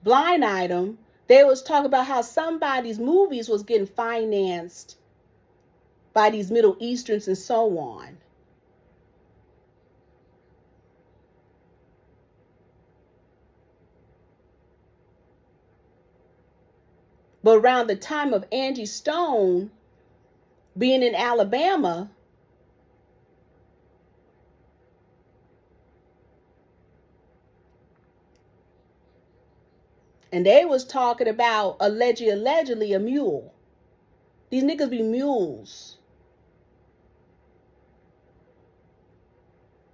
Blind item, they was talking about how somebody's movies was getting financed by these Middle Easterns and so on. But around the time of Angie Stone, being in Alabama, and they was talking about allegedly a mule. These niggas be mules.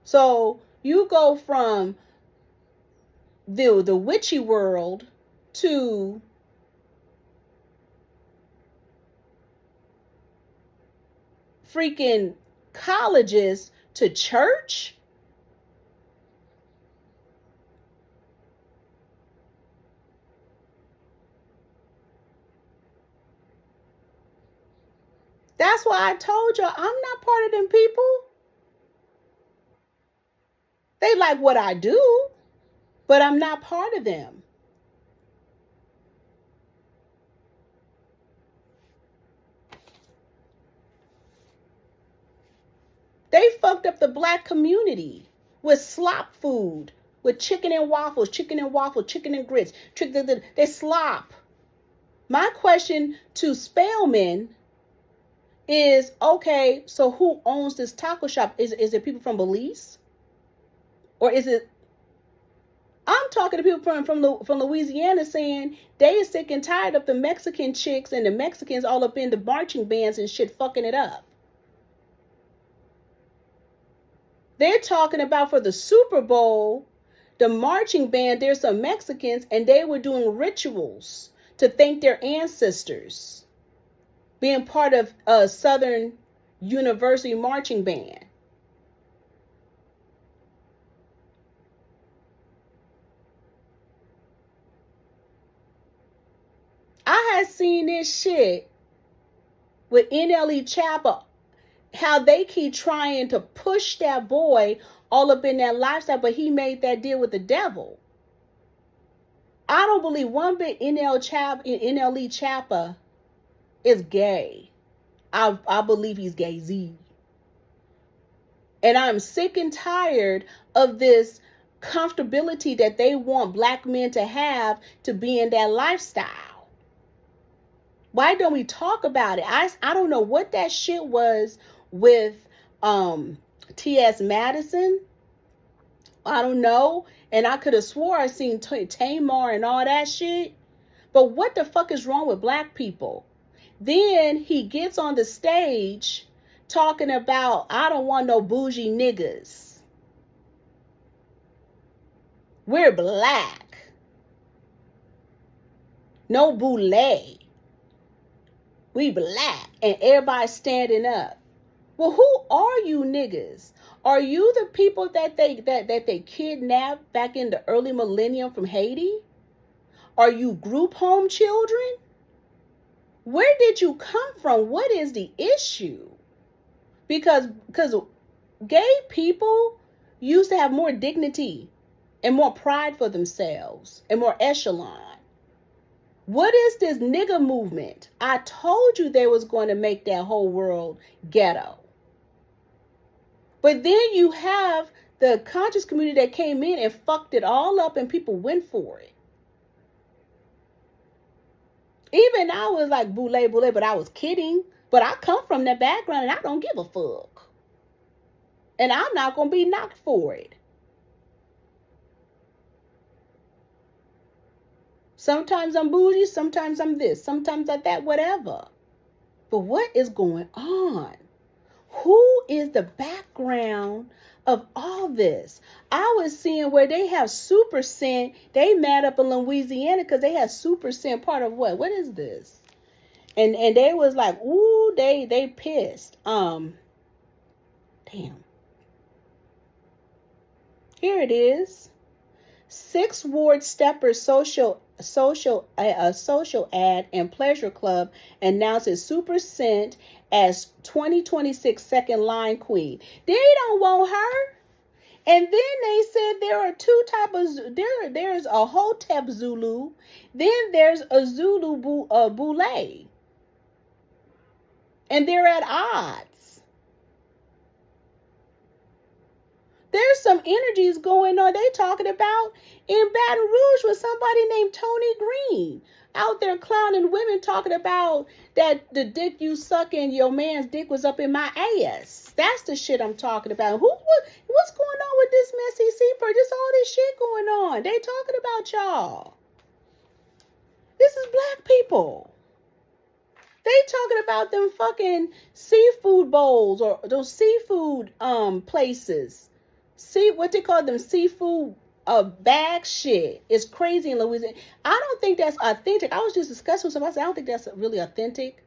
So you go from the witchy world to freaking colleges to church. That's why I told y'all I'm not part of them people. They like what I do, but I'm not part of them. They fucked up the black community with slop food, with chicken and waffles, chicken and grits. They slop. My question to Spellman is, okay, so who owns this taco shop? Is it people from Belize? Or is it... I'm talking to people from Louisiana saying they are sick and tired of the Mexican chicks and the Mexicans all up in the marching bands and shit fucking it up. They're talking about for the Super Bowl, the marching band, there's some Mexicans, and they were doing rituals to thank their ancestors, being part of a Southern University marching band. I had seen this shit with NLE Chapel, how they keep trying to push that boy all up in that lifestyle, but he made that deal with the devil. I don't believe one bit NLE Chapel is gay. I believe he's gay Z. And I'm sick and tired of this comfortability that they want black men to have to be in that lifestyle. Why don't we talk about it? I don't know what that shit was with T.S. Madison. I don't know. And I could have swore I seen Tamar and all that shit. But what the fuck is wrong with black people? Then he gets on the stage talking about, I don't want no bougie niggas. We're black. No boule. We black. And everybody standing up. Well, who are you niggas? Are you the people that they kidnapped back in the early millennium from Haiti? Are you group home children? Where did you come from? What is the issue? Because gay people used to have more dignity and more pride for themselves and more echelon. What is this nigga movement? I told you they was going to make that whole world ghetto. But then you have the conscious community that came in and fucked it all up and people went for it. Even I was like, boule, but I was kidding. But I come from that background and I don't give a fuck. And I'm not going to be knocked for it. Sometimes I'm bougie, sometimes I'm this, sometimes I'm that, whatever. But what is going on? Who is the background of all this? I was seeing where they have Super Scent. They mad up in Louisiana because they have Super Scent part of what? What is this? And they was like, ooh, they pissed. Damn. Here it is. 6 Ward Stepper social ad and pleasure club announces Super Scent as 2026 second line queen. They don't want her. And then they said there are 2 types of there's a Hotep Zulu, then there's a Zulu Boule. And they're at odds. There's some energies going on. They talking about in Baton Rouge with somebody named Tony Green out there clowning women, talking about that the dick you sucking, your man's dick was up in my ass. That's the shit I'm talking about. What's going on with this messy seeper? Just all this shit going on. They talking about y'all. This is black people. They talking about them fucking seafood bowls or those seafood places. See what they call them, seafood bag shit. It's crazy in Louisiana. I don't think that's authentic. I was just discussing with somebody. I said, I don't think that's really authentic.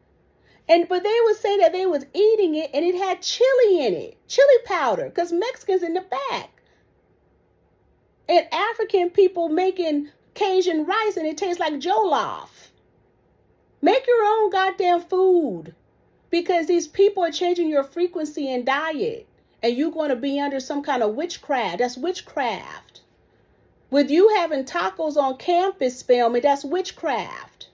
But they would say that they was eating it and it had chili in it, chili powder, because Mexicans in the back. And African people making Cajun rice and it tastes like jollof. Make your own goddamn food, because these people are changing your frequency and diet, and you're going to be under some kind of witchcraft. That's witchcraft. With you having tacos on campus, Spellman, that's witchcraft.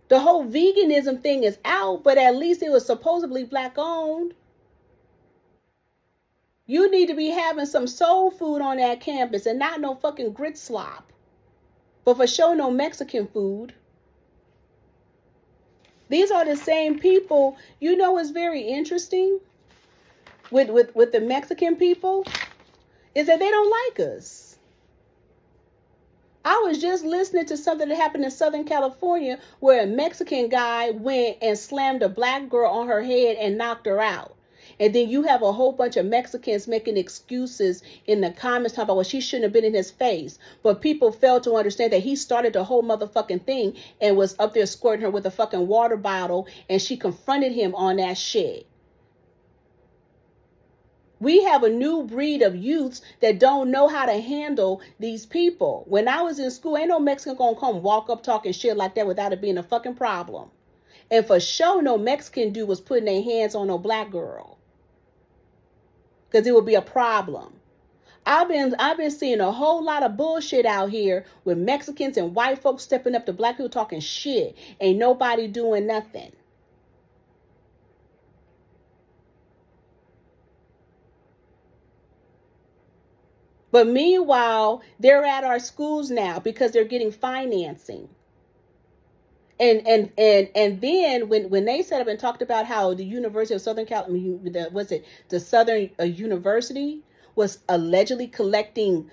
The whole veganism thing is out, but at least it was supposedly black owned. You need to be having some soul food on that campus and not no fucking grit slop. But for sure, no Mexican food. These are the same people. You know what's very interesting with the Mexican people is that they don't like us. I was just listening to something that happened in Southern California where a Mexican guy went and slammed a black girl on her head and knocked her out. And then you have a whole bunch of Mexicans making excuses in the comments talking about, well, she shouldn't have been in his face. But people fail to understand that he started the whole motherfucking thing and was up there squirting her with a fucking water bottle. And she confronted him on that shit. We have a new breed of youths that don't know how to handle these people. When I was in school, ain't no Mexican gonna come walk up talking shit like that without it being a fucking problem. And for sure, no Mexican dude was putting their hands on no black girl. Because it would be a problem. I've been seeing a whole lot of bullshit out here with Mexicans and white folks stepping up to black people talking shit. Ain't nobody doing nothing. But meanwhile, they're at our schools now because they're getting financing. And then when they set up and talked about how the University of Southern California, the Southern University was allegedly collecting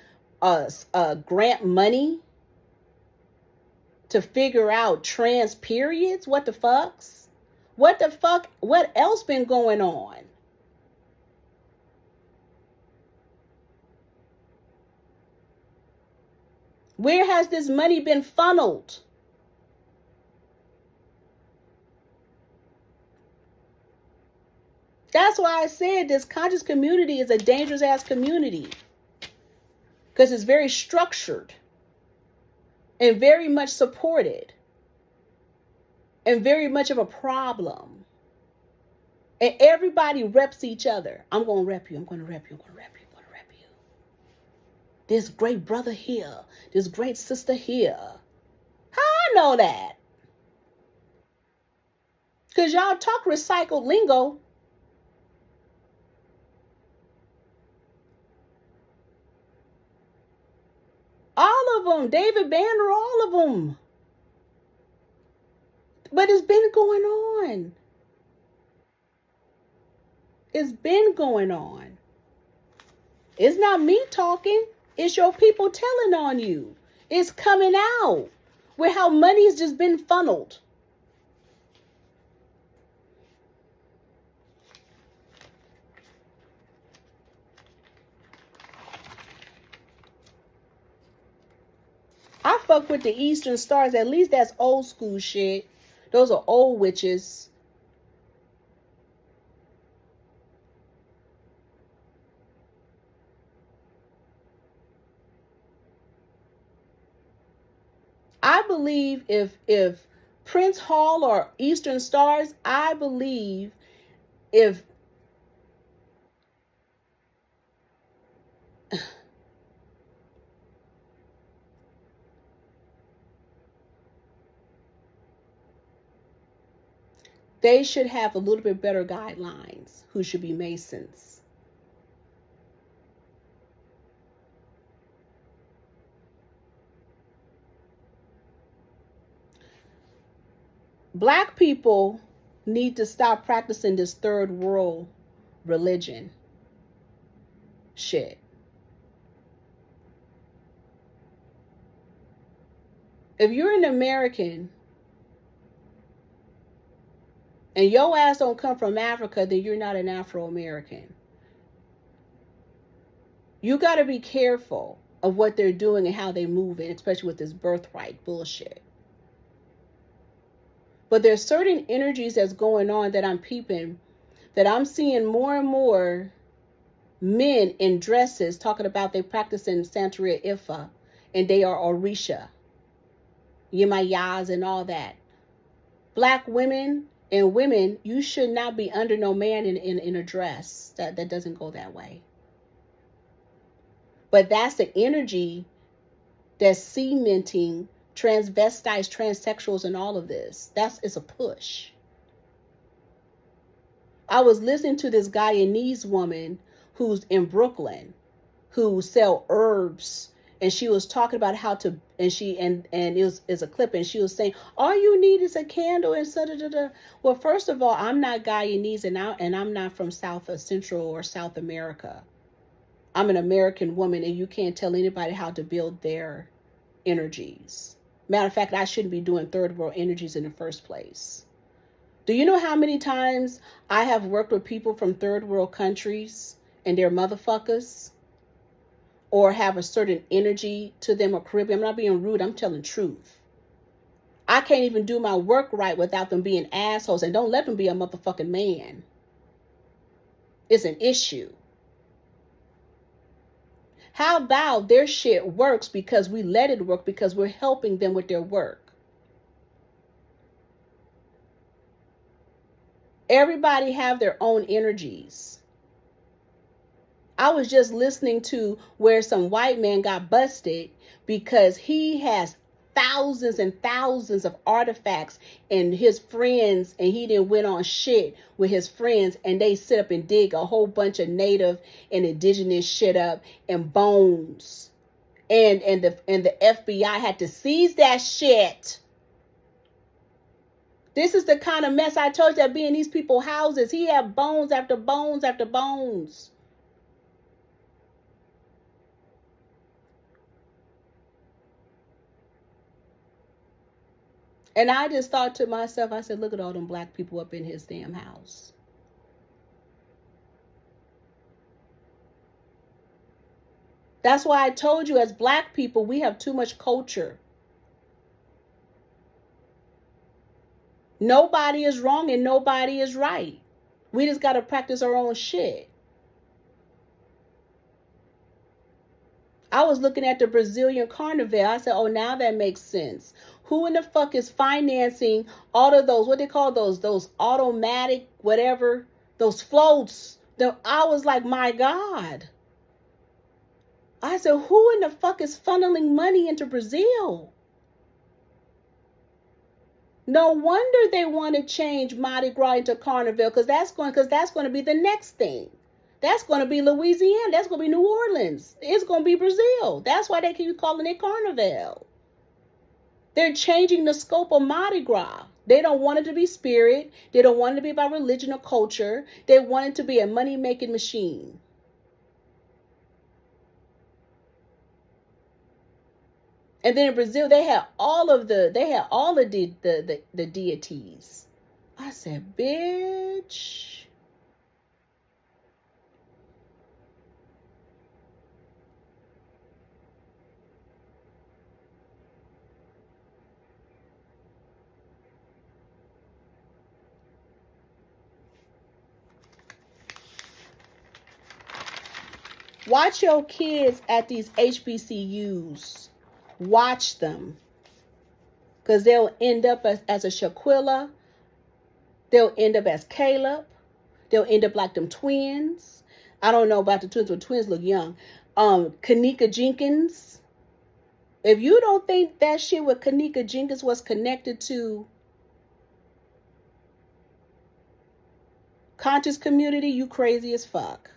grant money to figure out trans periods, what the fucks? What the fuck? What else been going on? Where has this money been funneled? That's why I said this conscious community is a dangerous ass community. Because it's very structured. And very much supported. And very much of a problem. And everybody reps each other. I'm going to rep you. I'm going to rep you. I'm going to rep you. I'm going to rep you. This great brother here. This great sister here. How I know that? Because y'all talk recycled lingo. All of them. David Banner, all of them. But it's been going on. It's been going on. It's not me talking. It's your people telling on you. It's coming out. Where how money's just been funneled. I fuck with the Eastern Stars. At least that's old school shit. Those are old witches. I believe if Prince Hall or Eastern Stars, I believe if they should have a little bit better guidelines who should be Masons. Black people need to stop practicing this third world religion shit. If you're an American and your ass don't come from Africa, then you're not an Afro-American. You got to be careful of what they're doing and how they move in, especially with this birthright bullshit. But there's certain energies that's going on that I'm peeping, that I'm seeing more and more men in dresses talking about they practice in Santeria Ifa and they are Orisha, Yemayas and all that. Black women and women, you should not be under no man in a dress. That doesn't go that way. But that's the energy that's cementing transvestites, transsexuals, and all of this. It's a push. I was listening to this Guyanese woman who's in Brooklyn, who sell herbs, and she was talking about how to, and it was a clip, and she was saying, all you need is a candle and da. Well, first of all, I'm not Guyanese, and I'm not from South or Central or South America. I'm an American woman, and you can't tell anybody how to build their energies. Matter of fact, I shouldn't be doing third world energies in the first place. Do you know how many times I have worked with people from third world countries and they're motherfuckers, or have a certain energy to them, or Caribbean? I'm not being rude. I'm telling truth. I can't even do my work right without them being assholes, and don't let them be a motherfucking man. It's an issue. How about their shit works because we let it work, because we're helping them with their work? Everybody have their own energies. I was just listening to where some white man got busted because he has thousands and thousands of artifacts and his friends, and he didn't went on shit with his friends, and they sit up and dig a whole bunch of native and indigenous shit up and bones, and the FBI had to seize that shit. This is the kind of mess I told you that be in these people's houses. He had bones after bones after bones. And I just thought to myself, I said, look at all them black people up in his damn house. That's why I told you, as black people, we have too much culture. Nobody is wrong and nobody is right. We just got to practice our own shit. I was looking at the Brazilian carnival. I said, oh, now that makes sense. Who in the fuck is financing all of those, what they call those automatic, whatever, those floats? I was like, my God. I said, who in the fuck is funneling money into Brazil? No wonder they want to change Mardi Gras into Carnival, because that's going to be the next thing. That's going to be Louisiana. That's going to be New Orleans. It's going to be Brazil. That's why they keep calling it Carnival. They're changing the scope of Mardi Gras. They don't want it to be spirit. They don't want it to be about religion or culture. They want it to be a money-making machine. And then in Brazil, they had all of the deities. I said, bitch. Watch your kids at these HBCUs. Watch them. Because they'll end up as a Shaquilla. They'll end up as Caleb. They'll end up like them twins. I don't know about the twins, but twins look young. Kanika Jenkins. If you don't think that shit with Kanika Jenkins was connected to conscious community, you crazy as fuck.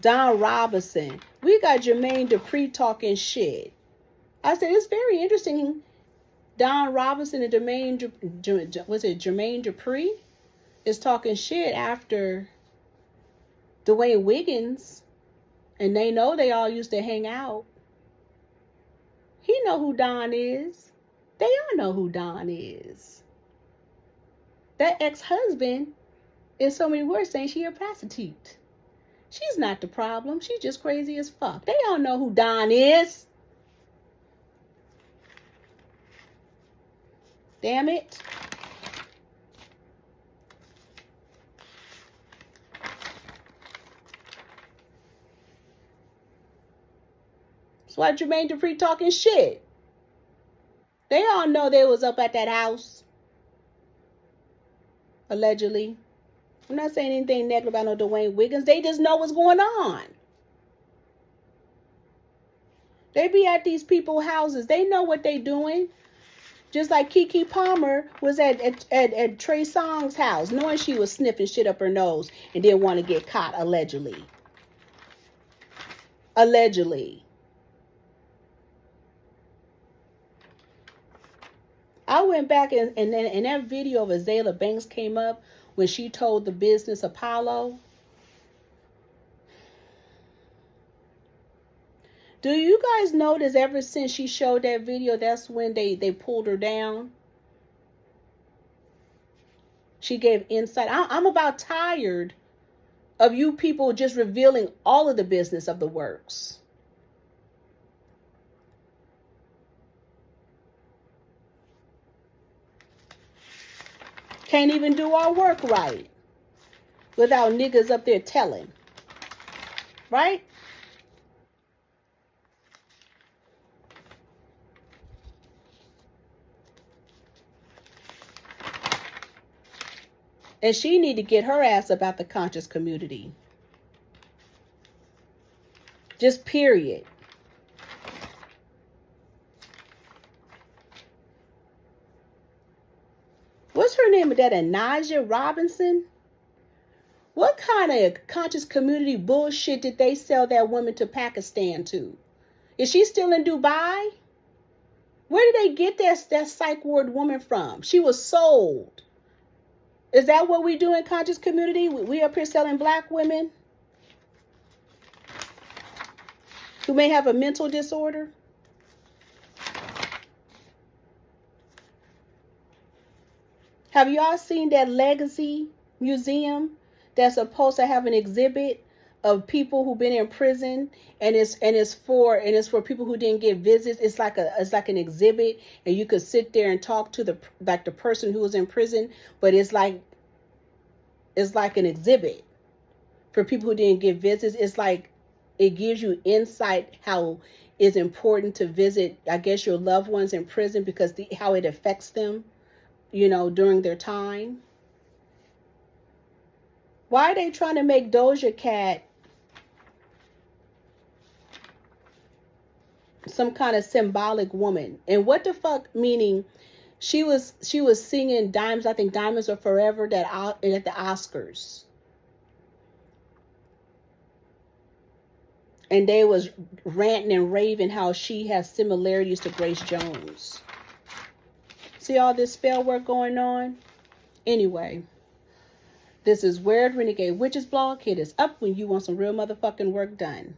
Don Robinson. We got Jermaine Dupri talking shit. I said, it's very interesting. Don Robinson and Jermaine Dupri is talking shit after Dwayne Wiggins, and they know they all used to hang out. He know who Don is. They all know who Don is. That ex-husband, in so many words, saying she a prostitute. She's not the problem. She's just crazy as fuck. They all know who Don is. Damn it. That's why Jermaine Dupri talking shit. They all know they was up at that house. Allegedly. I'm not saying anything negative about no Dwayne Wiggins. They just know what's going on. They be at these people's houses. They know what they doing. Just like KeKe Palmer was at Trey Songz's house, knowing she was sniffing shit up her nose and didn't want to get caught, allegedly. Allegedly. I went back and that video of Azalea Banks came up when she told the business Apollo. Do you guys notice ever since she showed that video, that's when they pulled her down? She gave insight. I'm about tired of you people just revealing all of the business of the works. Can't even do our work right without niggas up there telling. Right? And she need to get her ass about the conscious community. Just period. What's her name? That Anaja Robinson? What kind of conscious community bullshit did they sell that woman to Pakistan to? Is she still in Dubai? Where did they get that psych ward woman from? She was sold. Is that what we do in conscious community? We up here selling black women who may have a mental disorder? Have y'all seen that Legacy Museum that's supposed to have an exhibit of people who've been in prison, and it's for people who didn't get visits? It's like an exhibit, and you could sit there and talk to the person who was in prison, but it's like an exhibit for people who didn't get visits. It's like it gives you insight how it's important to visit, I guess, your loved ones in prison because how it affects them, during their time. Why are they trying to make Doja Cat some kind of symbolic woman? And what the fuck, meaning she was singing Diamonds, I think Diamonds Are Forever at the Oscars. And they was ranting and raving how she has similarities to Grace Jones. See all this spell work going on? Anyway, this is Wayward Renegade Witches blog. Hit us up when you want some real motherfucking work done.